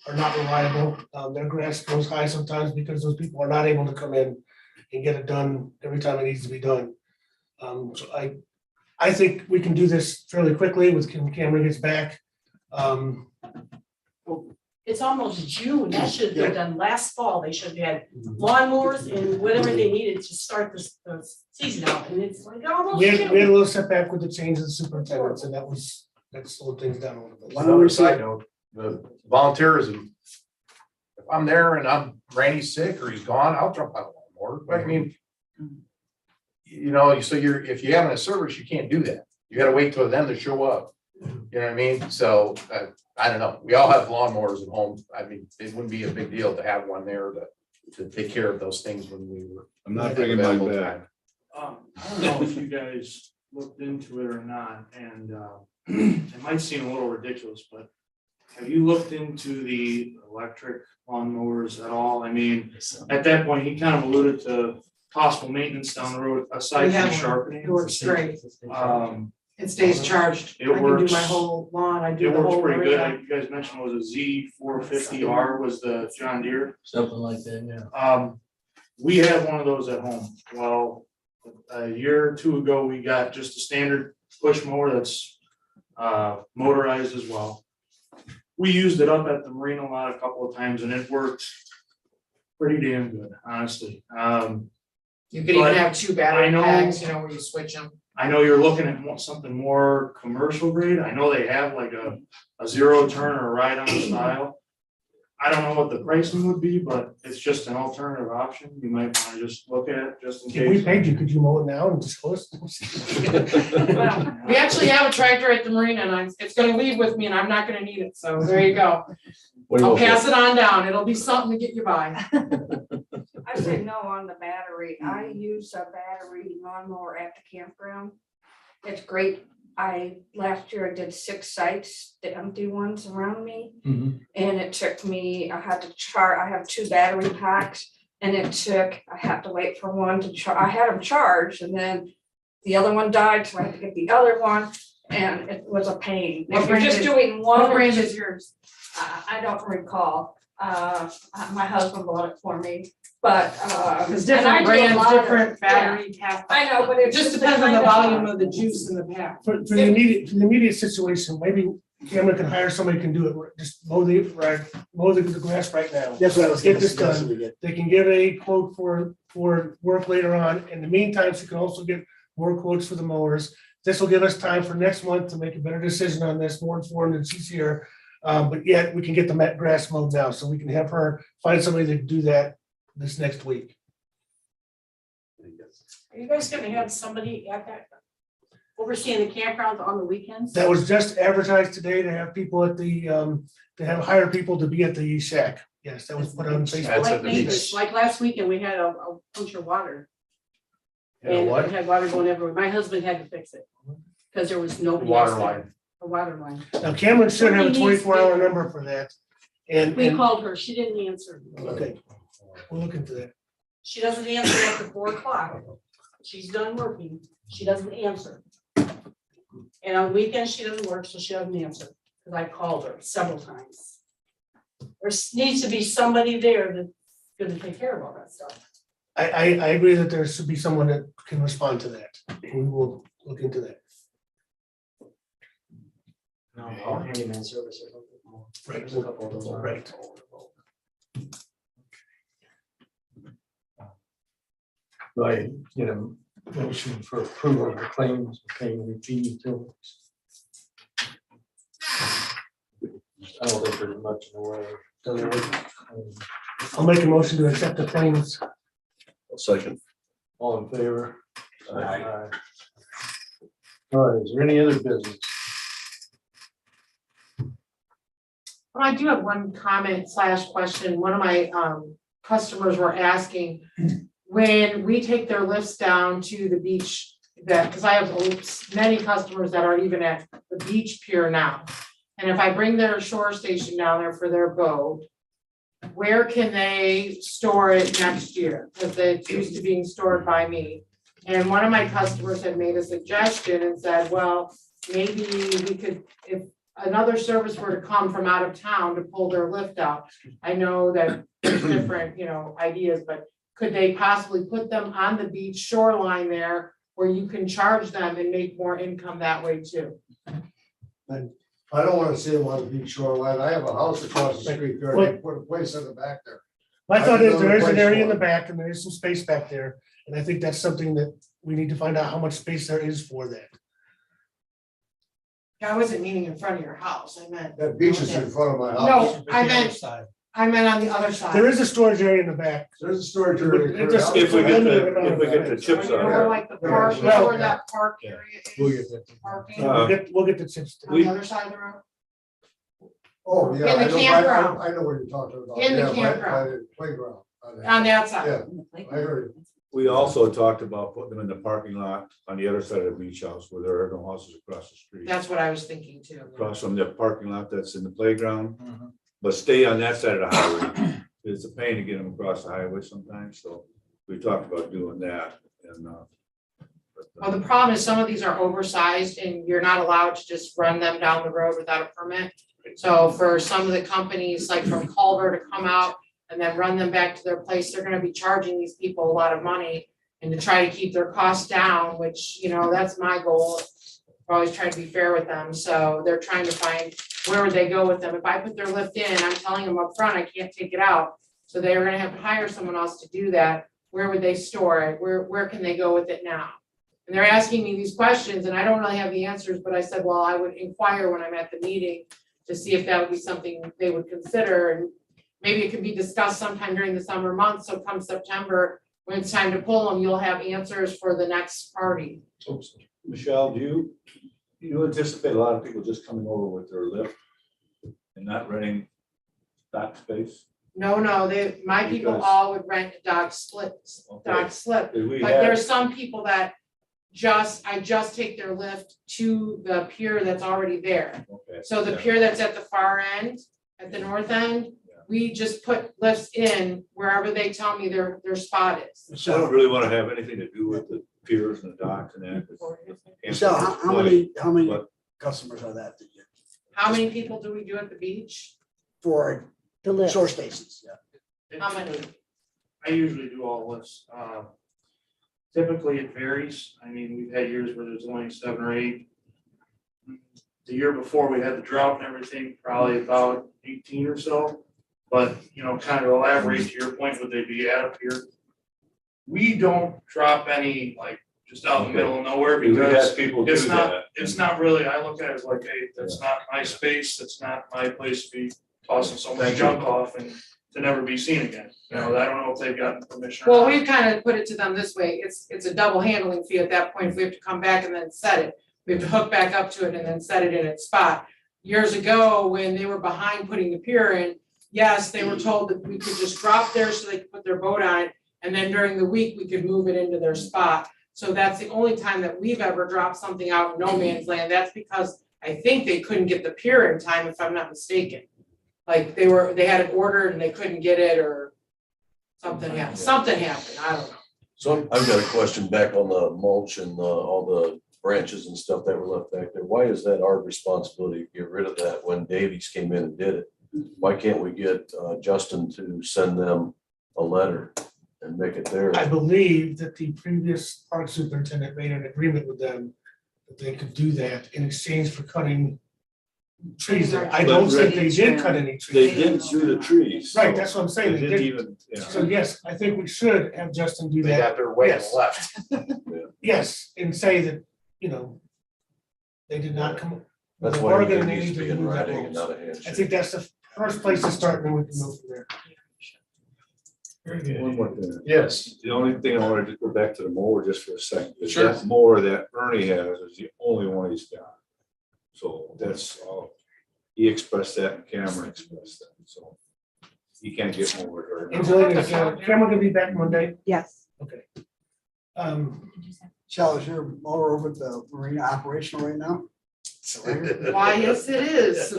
are not reliable. Their grass goes high sometimes because those people are not able to come in and get it done every time it needs to be done. So I think we can do this fairly quickly with when Cameron gets back. It's almost June, that should have been done last fall, they should have had lawnmowers and whatever they needed to start the season out, and it's like almost We had a June. little setback with the change of the superintendents, and that slowed things down a little bit. Another side note, the volunteerism. If I'm there and Randy's sick or he's gone, I'll jump on a lawnmower, but I mean. You know, so if you have a service, you can't do that. You gotta wait till them to show up. You know what I mean? So, I don't know. We all have lawnmowers at home. I mean, it wouldn't be a big deal to have one there to take care of those things when we were. I'm not bringing mine available back. time. I don't know if you guys looked into it or not, and it might seem a little ridiculous, but have you looked into the electric lawnmowers at all? I mean, at that point, he kind of alluded to possible maintenance down the road aside We from have one. sharpening. It works great. It stays charged. It I can do works. my whole lawn, I do It the works whole pretty good. area. Like you guys mentioned was a Z450R was the John Deere. Something like that, yeah. We have one of those at home. Well, a year or two ago, we got just a standard push mower that's motorized as well. We used it up at the marina lot a couple of times and it worked pretty damn good, honestly. You could even But have 2 battery I know- packs, you know, where you switch them. I know you're looking at something more commercial grade. I know they have like a 0 turn or ride on style. I don't know what the pricing would be, but it's just an alternative option. You might want to just look at just in If we case. paid you, could you mow it now and just close? Well, we actually have a tractor at the marina and it's gonna leave with me and I'm not gonna need it, so there you go. I'll pass it on down. It'll be something to get you by. I said no on the battery. I use a battery lawnmower at the campground. It's great. Last year I did 6 sites, the empty ones around me. Mhm. And it took me, I had I have 2 battery packs. And I had to wait for one to charge. I had them charged and then the other one died, so I had to get the other one. And it was a pain. What If you're just brand doing one. What brand is yours? I don't recall. My husband bought it for me, but. Because and I different do a brands, lot of- different yeah, battery pack. I know, but It it just depends on the volume of the juice in the pack. For the immediate situation, maybe Cameron can hire somebody who can do it, just mow the grass right now. That's what I was Get gonna this suggest done. we get. They can get a quote for work later on. In the meantime, she can also get more quotes for the mowers. This will give us time for next month to make a better decision on this, more informed than she's here. But yet we can get the grass mowed now, so we can have her find somebody to do that this next week. Are you guys gonna have somebody at that overseeing the campgrounds on the weekends? That was just advertised today to have people at the, to have hired people to be at the shack. Yes, that was put on That's Facebook. at Like the neighbors, beach. like last weekend, we had a bunch of water. You know And what? it had water going everywhere. My husband had to fix it. Because there was nobody. Water else there. line. A water line. Now Cameron should have a Somebody needs to 24-hour be- number for that. And, We called her, she didn't answer. okay, we'll look into that. She doesn't answer after 4 o'clock. She's done working, she doesn't answer. And on weekends, she doesn't work, so she doesn't answer, because I called her several times. There needs to be somebody there that's gonna take care of all that stuff. I agree that there should be someone that can respond to that. We will look into that. No, call handyman service or something. Right. There's a couple of those. around. Right. I get a motion for approval of the claims, paying the utilities. I don't think there's much in the way. I'll make a motion to accept the claims. Second. All in favor? Aye. All right, is there any other business? Well, I do have one comment / question. One of my customers were asking, when we take their lifts down to the beach, that, because I have many customers that are even at the beach pier now. And if I bring their shore station down there for their boat, where can they store it next year? Because it's used to being stored by me. And one of my customers had made a suggestion and said, well, maybe we could, if another service were to come from out of town to pull their lift out. I know that there's different, ideas, but could they possibly put them on the beach shoreline there where you can charge them and make more income that way too? I don't wanna see them on the beach shoreline. I have a house across the street there. They put a place in the back there. My thought is there is an Place area in for the it. back and there is some space back there. And I think that's something that we need to find out how much space there is for that. I wasn't meaning in front of your house, I meant. That beach is in front of my house. No, I meant on the other side. There is a storage area in the back. There's a storage area. It just- If we get limited amount if we of get the space. chips You know on where it. like the park, you Yeah. know where that park area We'll is? get that. Parking We'll get the chips. on the other side of the road? Oh, yeah. In the I know- campground. I know what you're talking about. In the Yeah, by campground. the playground. On that side. Yeah, I heard you. We also talked about putting them in the parking lot on the other side of the beach house where there are no houses across the street. That's what I was thinking too. Across from the parking lot that's in the playground, but stay on that side of the highway. It's a pain to get them across the highway sometimes, so we talked about doing that and, Well, the problem is some of these are oversized and you're not allowed to just run them down the road without a permit. So for some of the companies, like from Culver to come out and then run them back to their place, they're gonna be charging these people a lot of money. And to try to keep their costs down, which, that's my goal. We're always trying to be fair with them, so they're trying to find where would they go with them. If I put their lift in, I'm telling them up front, I can't take it out. So they're gonna have to hire someone else to do that. Where would they store it? Where can they go with it now? And they're asking me these questions and I don't really have the answers, but I said, well, I would inquire when I'm at the meeting to see if that would be something they would consider, and maybe it could be discussed sometime during the summer months, so come September, when it's time to pull them, you'll have answers for the next party. Michelle, do you anticipate a lot of people just coming over with their lift and not renting dock space? No, my people Because- all would rent a dock slip, Did we but have- there's some people that I just take their lift to the pier that's already there. Okay, So the yeah. pier that's at the far end, at the north end, we just put lifts in wherever they tell me their spot is. I don't really want to have anything to do with the piers and the docks and that. Michelle, how many But- customers are that you get How many people do we do at the beach? for The list. shore stations? Yeah. How many? I usually do all lists. Typically it varies. I mean, we've had years where there's only 7 or 8. The year before we had the drought and everything, probably about 18 or so. But, kind of elaborate to your point, would they be at up here? We don't drop any like just out in the middle of nowhere We had because people do it's not, that. it's not really, I look at it as like, hey, that's not my space. That's not my place to be tossing so much junk off and to never be seen again. I don't know if they've gotten permission or Well, not. we've kind of put it to them this way, it's a double handling fee at that point, if we have to come back and then set it. We have to hook back up to it and then set it in its spot. Years ago, when they were behind putting the pier in, yes, they were told that we could just drop there so they could put their boat on it. And then during the week, we could move it into their spot. So that's the only time that we've ever dropped something out in no man's land. That's because I think they couldn't get the pier in time, if I'm not mistaken. Like they had it ordered and they couldn't get it, or something happened, I don't know. So I've got a question back on the mulch and all the branches and stuff that were left back there. Why is that our responsibility to get rid of that when Davies came in and did it? Why can't we get Justin to send them a letter and make it theirs? I believe that the previous park superintendent made an agreement with them that they could do that in exchange for cutting trees there. I don't think they did cut any trees. They didn't do the trees. so Right, that's what I'm saying. They They didn't did. even, yeah. So yes, I think we should have Justin do They that. got their way Yes. left. Yes, and say that, they did not come. That's the why bargain it they needs need to be to in remove that writing and mulch. not a I handshake. think that's the first place to start, and then we can go from there. Very good. One more thing. Yes. The only thing I wanted to go back to the mower just for a second, is Sure. that mower that Ernie has is the only one he's got. So that's all, he expressed that and Cameron expressed that, so. He can't get mowers right now. Angelina, is Cameron gonna be back Monday? Yes. Okay. Shell, is your mower over at the marina operational right now? Why, yes, it is.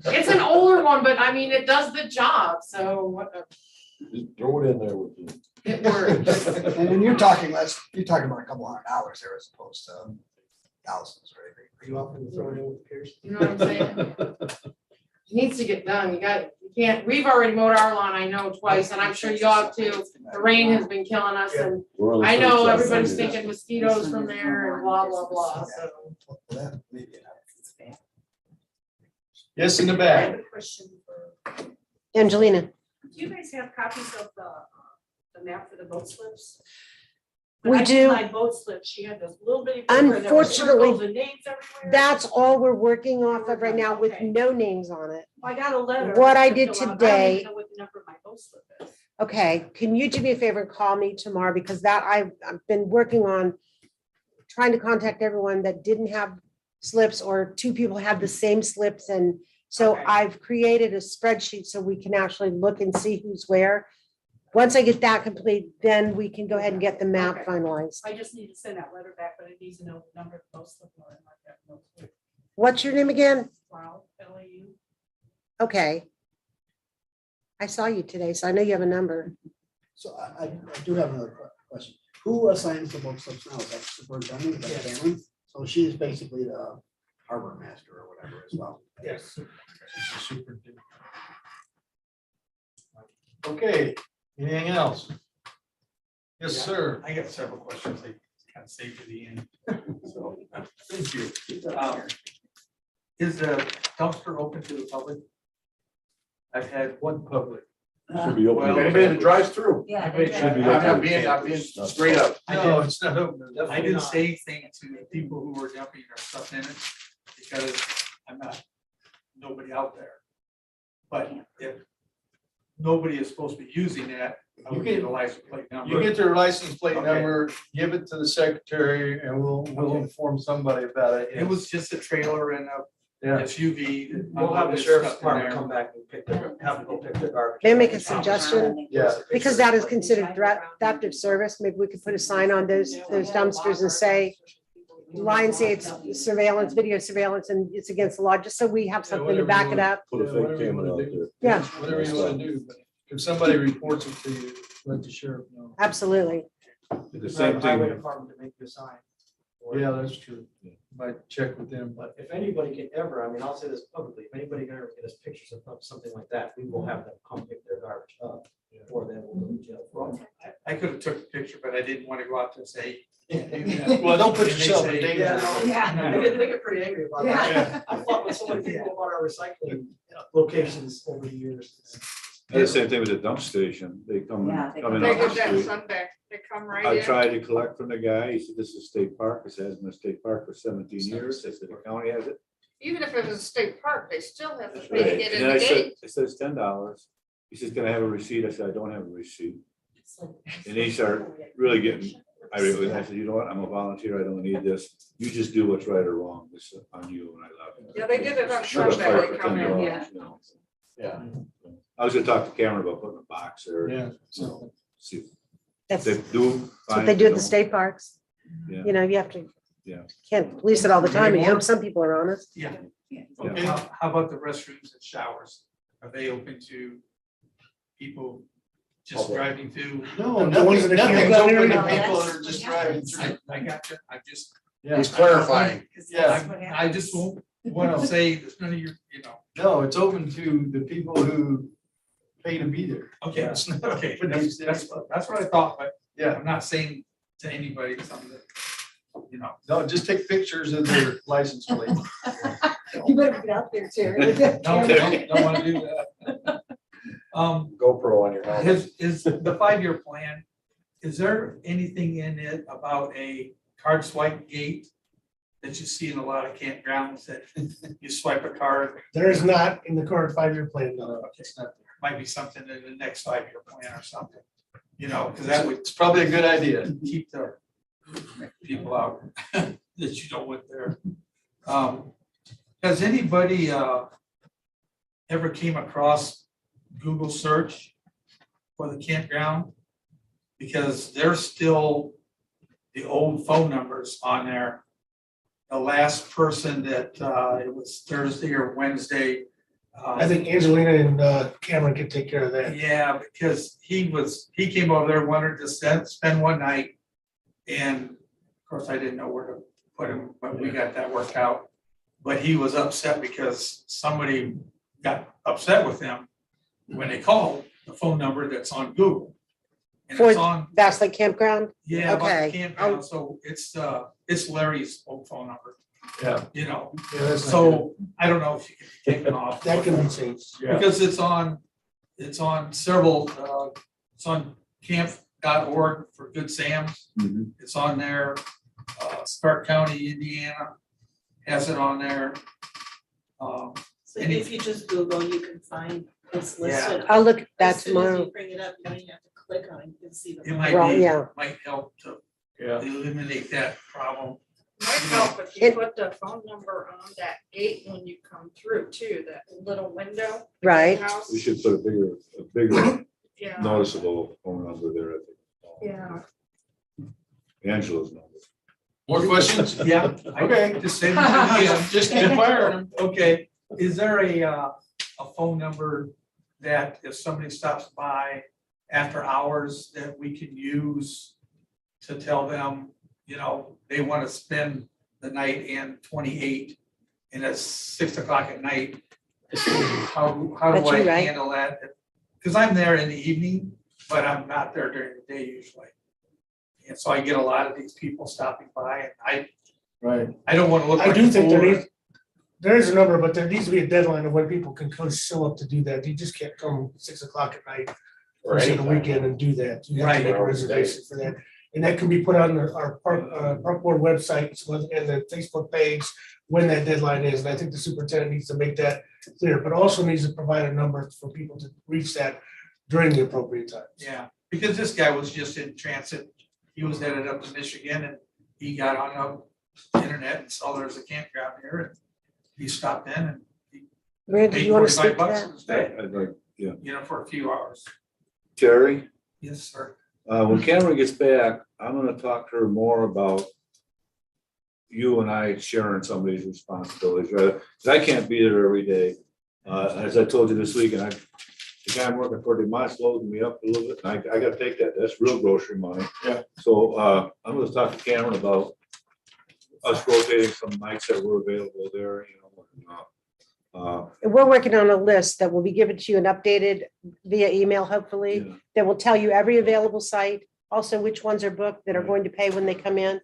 It's an older one, but I mean, it does the job, so what, Just throw it in there with you. it works. And then you're talking you're talking about a couple $100 there as opposed to thousands or anything. Are you offering to throw it in with Pierce? You know what I'm saying? It needs to get done. You can't, we've already mowed our lawn, I know, twice, and I'm sure you all have too. The rain has been killing us, and I know everybody's thinking mosquitoes from there and blah, blah, blah, so. Well, that maybe not. Yes, in the I back. have a question for, Angelina, do you guys have copies of the map for the boat slips? We When I did do. My boat slip, she had this little bitty paper and there were Unfortunately, circles and names everywhere. that's all we're working off of right now with Okay. no names on it. I got a letter. What I to did fill out. I don't today- even know what the number of my boat slip is. Okay, can you do me a favor and call me tomorrow, because that I've been working on trying to contact everyone that didn't have slips, or two people had the same slips, and so Okay. I've created a spreadsheet so we can actually look and see who's where. Once I get that complete, then we can go ahead and get the map Okay. finalized. I just need to send that letter back, but it needs to know the number of the boat slip. Or like that boat slip. What's your name again? Wow, LAU. Okay. I saw you today, so I know you have a number. So I do have another question. Who assigns the boat slips now? Is that superintendent? Is that Cameron? So she's basically the harbor master or whatever as well. Yes. Okay, anything else? Yes, Yeah. sir. I got several questions, I kind of saved to the end. So, Thank you. is the dumpster open to the public? I've had One public. Should be open. Well, Anybody that drives through. Yeah. Should be I'm open. not being straight up. No, it's not open. I Definitely didn't not. say anything to the people who were dumping their stuff in it, because I'm not, nobody out there. But if nobody is supposed to be using that, I would get a license plate number. You get their license plate Okay. number, give it to the secretary, and we'll Okay. inform somebody about it. It was just a trailer and a Yeah. SUV. that We'll have the unloaded sheriff's stuff in department there. come back and have them go pick their garbage. May I make a suggestion? Yeah. Because that is considered theft of service, maybe we could put a sign on those dumpsters and say, lie and say it's surveillance, video surveillance, and it's against the law, just so we have something to back it up. Put a fake camera out there. Yeah. Whatever you want to do, but if somebody reports it to you, let the sheriff know. Absolutely. The same Highway thing, department to make you a sign. Or- Yeah, that's true. Might check with them. But if anybody can ever, I mean, I'll say this publicly, if anybody can ever get us pictures of something like that, we will have them come pick their garbage up. Or then we'll go to jail for it. I could have took a picture, but I didn't want to go out there and say. Well, don't put And they yourself in say- danger. They get pretty angry about that. I fought with so many people about our recycling locations over the years. the same thing with the dump station, they come in off They the street. Sunday, they come I right in. tried to collect from the guy, he said, this is state park, it hasn't been a state park for 17 years, I said, the county has it. Even if it was a state park, they still have to Right. pay to get And in then the I said, gate. it says $10, he says, can I have a receipt, I said, I don't have a receipt. And he started really getting, I said, you know what, I'm a volunteer, I don't need this, you just do what's right or wrong, this is on you, and I love it. Yeah, they did it on Should have Sunday, fired they for come in, $10, yeah. you know. Yeah. I was gonna talk to Cameron about putting a box there. Yeah. So, see, if That's they do. that's what fine, they if do at the don't, state parks. Yeah. You know, you have to. Yeah. Can't police it all the time. You hope some people are honest. Yeah. Okay. How about the restrooms and showers? Are they open to people just Public. driving through? No, The ones that nothing's are open to camping. people that are just driving through. I got you, I just. Yeah. He's clarifying. Yeah. I just won't want to say there's none of your, you know. No, it's open to the people who pay to be there. Okay, it's not, okay, But that's what I thought, but Yeah, I'm not saying to anybody something that, you know. no, just take pictures of their license plate. You better get out there, Terry. No, don't want to do that. GoPro on your helmet. Is the 5-year plan, is there anything in it about a card swipe gate that you see in a lot of campgrounds that you swipe a card? There is not in the current 5-year plan, no. Okay, it's not, there might be something in the next 5-year plan or something. You know, because that would It's probably a good idea. keep the people out that you don't want there. Has anybody ever came across Google search for the campground? Because there's still the old phone numbers on there. The last person that it was Thursday or Wednesday. I think Angelina and Cameron can take care of that. Yeah, because he came over there, wanted to spend one night. And of course, I didn't know where to put him, but we got that worked out. But he was upset because somebody got upset with him when they called the phone number that's on Google. And For it's on, That's the campground? yeah, about the okay. campground, so it's Larry's old phone number, Yeah. you know, Yeah, that's not so I don't know if you can take it off. good. That can be changed. Yeah. Because it's on several, it's on camp.org for Good Sam's. Mhm. It's on there. Starke County, Indiana has it on there. So if you just Google, you can find it's Yeah. listed. I'll look at that As soon as tomorrow. you bring it up, you don't even have to click on it, you can see the. It might Right, be, yeah. might help to Yeah. eliminate that problem. Might help if you put the phone number on that gate when you come through too, that little window. the Right. gatehouse. We should put a bigger Yeah, noticeable phone number there, I think. yeah. Angela's number. More questions? Yeah. Okay. Just say it. Just keep firing them. Okay, is there a phone number that if somebody stops by after hours that we can use to tell them, you know, they want to spend the night in 28 and it's 6 o'clock at night? How do That's I you, right? handle that? Because I'm there in the evening, but I'm not there during the day usually. And so I get a lot of these people stopping by and Right. I don't want to look I like do a think fool. there is a number, but there needs to be a deadline of when people can come show up to do that. You just can't come 6 o'clock at night or on the weekend and do that. You have to make a reservation for that. And that can be put on our park board website and the Facebook page when that deadline is. And I think the superintendent needs to make that clear, but also needs to provide a number for people to reach that during the appropriate times. Yeah, because this guy was just in transit. He was headed up to Michigan and he got on the internet and saw there's a campground here and he stopped in and he Randy, do paid you want to speak 45 to bucks that? and stayed, I'd like, yeah. you know, for a few hours. Terry, Yes, sir. when Cameron gets back, I'm gonna talk to her more about you and I sharing some of these responsibilities, right? 'Cause I can't be there every day. As I told you this week, and the guy I'm working for, they might loading me up a little bit, and I gotta take that. That's real grocery money. Yeah. So, I'm gonna talk to Cameron about us rotating some nights that were available there, you know. And we're working on a list that will be given to you and updated via email, hopefully, Yeah. that will tell you every available site, also which ones are booked that are going to pay when they come in.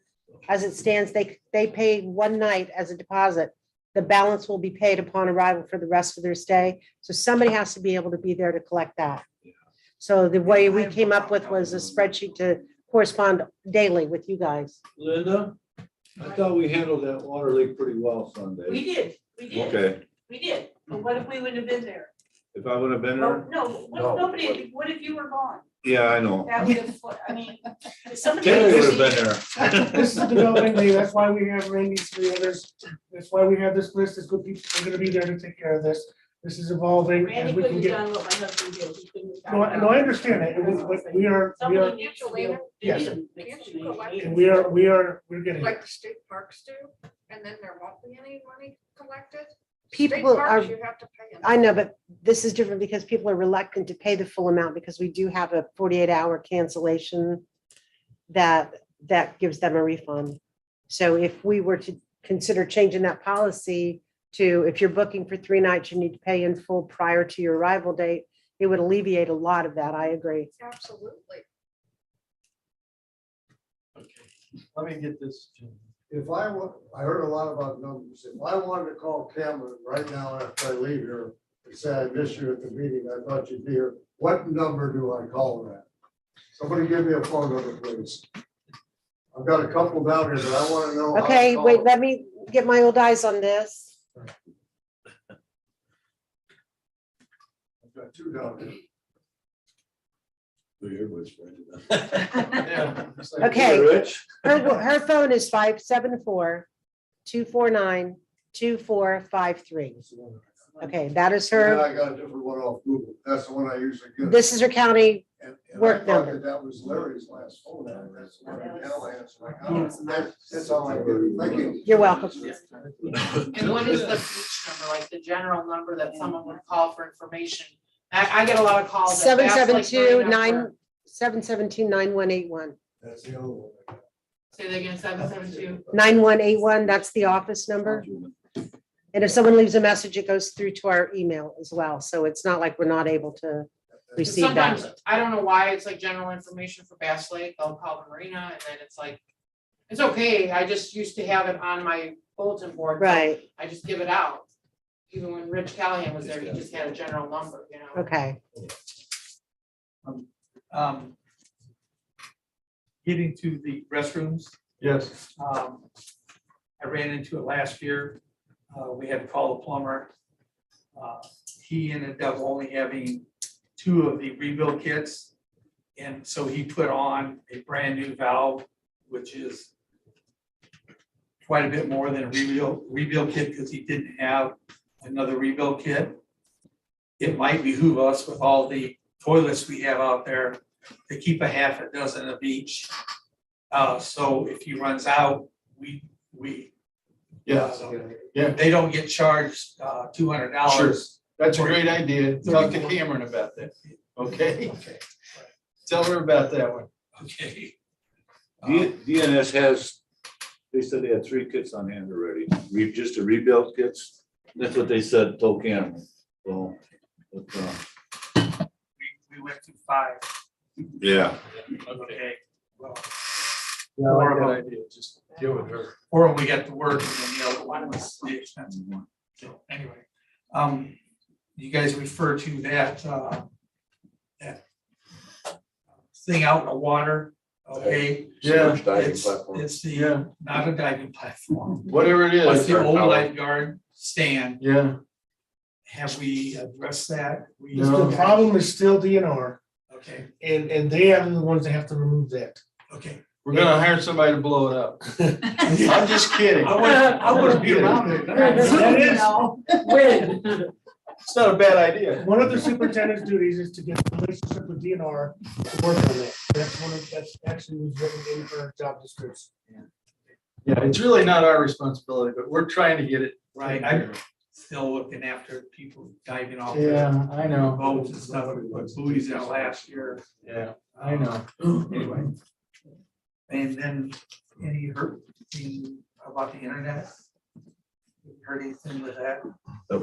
As it stands, they pay one night as a deposit. The balance will be paid upon arrival for the rest of their stay. So somebody has to be able to be there to collect that. So the way we came up with was a spreadsheet to correspond daily with you guys. Linda, I thought we handled that water leak pretty well Sunday. We did, Okay, we did, but what if we wouldn't have been there? if I would have been Oh, there, no, what if nobody, what if you were gone? yeah, I know. That would have, I mean, if somebody. Terry would have was- been there. This is the development day. That's why we have Randy's 3 others. That's why we have this list. It's good people are gonna be there to take care of this. This is evolving Randy as we couldn't can have get. done what my husband did. He couldn't have No, gotten no, I out. understand that. But we are, Somebody needs to be able- Yes. Can't you collect and we're getting. like the state parks do, and then there won't be any money collected? People State parks, are- you have to pay. I know, but this is different because people are reluctant to pay the full amount because we do have a 48-hour cancellation that gives them a refund. So if we were to consider changing that policy to, if you're booking for 3 nights, you need to pay in full prior to your arrival date, it would alleviate a lot of that. I agree. Absolutely. Let me get this. If I heard a lot about numbers. If I wanted to call Cameron right now after I leave here and say I missed you at the meeting, I thought you'd be here, what number do I call that? Somebody give me a phone number, please. I've got a couple down here, but I want to know. how to Okay, call wait, them. let me get my old eyes on this. I've got 2 down here. Okay. Rich? Her phone is 574-249-2453. Okay, that is And her, I got a different one off Google. That's the one I usually get. this is her county, And work I thought number. That was Larry's last phone. That's the one Cal answered. Like, oh, that's all I get. Thank you. You're welcome. And what is the beach number, like the general number that someone would call for information? I get a lot of calls. at Bass Lake Marina for- 772-9181. That's the old one. Say that again, 772. 9181, that's the office number. And if someone leaves a message, it goes through to our email as well. So it's not like we're not able to receive that. Sometimes, I don't know why, it's like general information for Bass Lake, they'll call the marina, and then it's like, it's okay, I just used to have it on my bulletin board. so Right, I just give it out. Even when Rich Callahan was there, he just had a general number, you know? okay. Getting to the restrooms, Yes. I ran into it last year. We had to call the plumber. He ended up only having 2 of the rebuild kits. And so he put on a brand new valve, which is quite a bit more than a rebuild kit because he didn't have another rebuild kit. It might behoove us with all the toilets we have out there to keep a half a dozen of each. So if he runs out, we. Yeah. They don't get charged $200. Sure. That's a great idea. Talk to Cameron about that. Okay? Okay. Tell her about that one. Okay. DNS has, they said they had 3 kits on hand already, just a rebuild kits. That's what they said, told Cameron. So, but, We went to 5. yeah. Okay. Well, Yeah, I like that idea. Just deal with her. or we got to work and then the other one was the expensive one. So anyway, you guys refer to that, that thing out in the water, okay? Yeah. Diving It's, platform. it's the, Yeah. not a diving platform, Whatever it but is. the old power. lifeguard stand. Yeah. Have we addressed that? We No. The problem is still DNR, Okay, and they are the ones that have to remove that. okay. We're gonna hire somebody to blow it up. I'm just kidding. I wouldn't be around it. That is, when, It's not a bad idea. one of the superintendent's duties is to get a relationship with DNR to work on that. That's actually was written in her job description. Yeah, it's really not our responsibility, but we're trying to get it. Right, I'm still looking after people diving off. Yeah, I know. Boats and stuff, we put buoys out last year. Yeah, I know. Anyway. And then any about the internet? Heard anything with that? I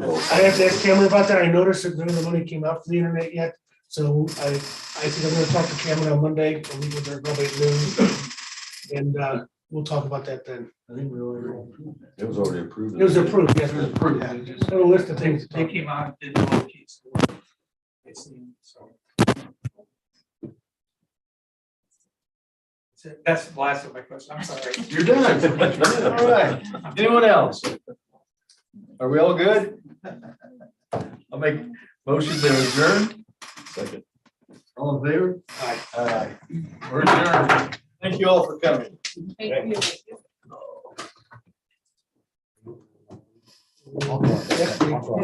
have to ask Cameron about that. I noticed that none of the money came out for the internet yet. So I think I'm gonna talk to Cameron on Monday, or we will probably at noon. And we'll talk about that then. I think we already. It was already approved. It was approved, yes, it was approved. Yeah. Just a list of things. They came out, did the whole piece. It seemed so. That's the last of my question, I'm sorry. You're done. All right. Anyone else? Are we all good? I'll make motion to adjourn. Second. All in favor? Aye. Aye. We're adjourned. Thank you all for coming. Thank you. I'll go.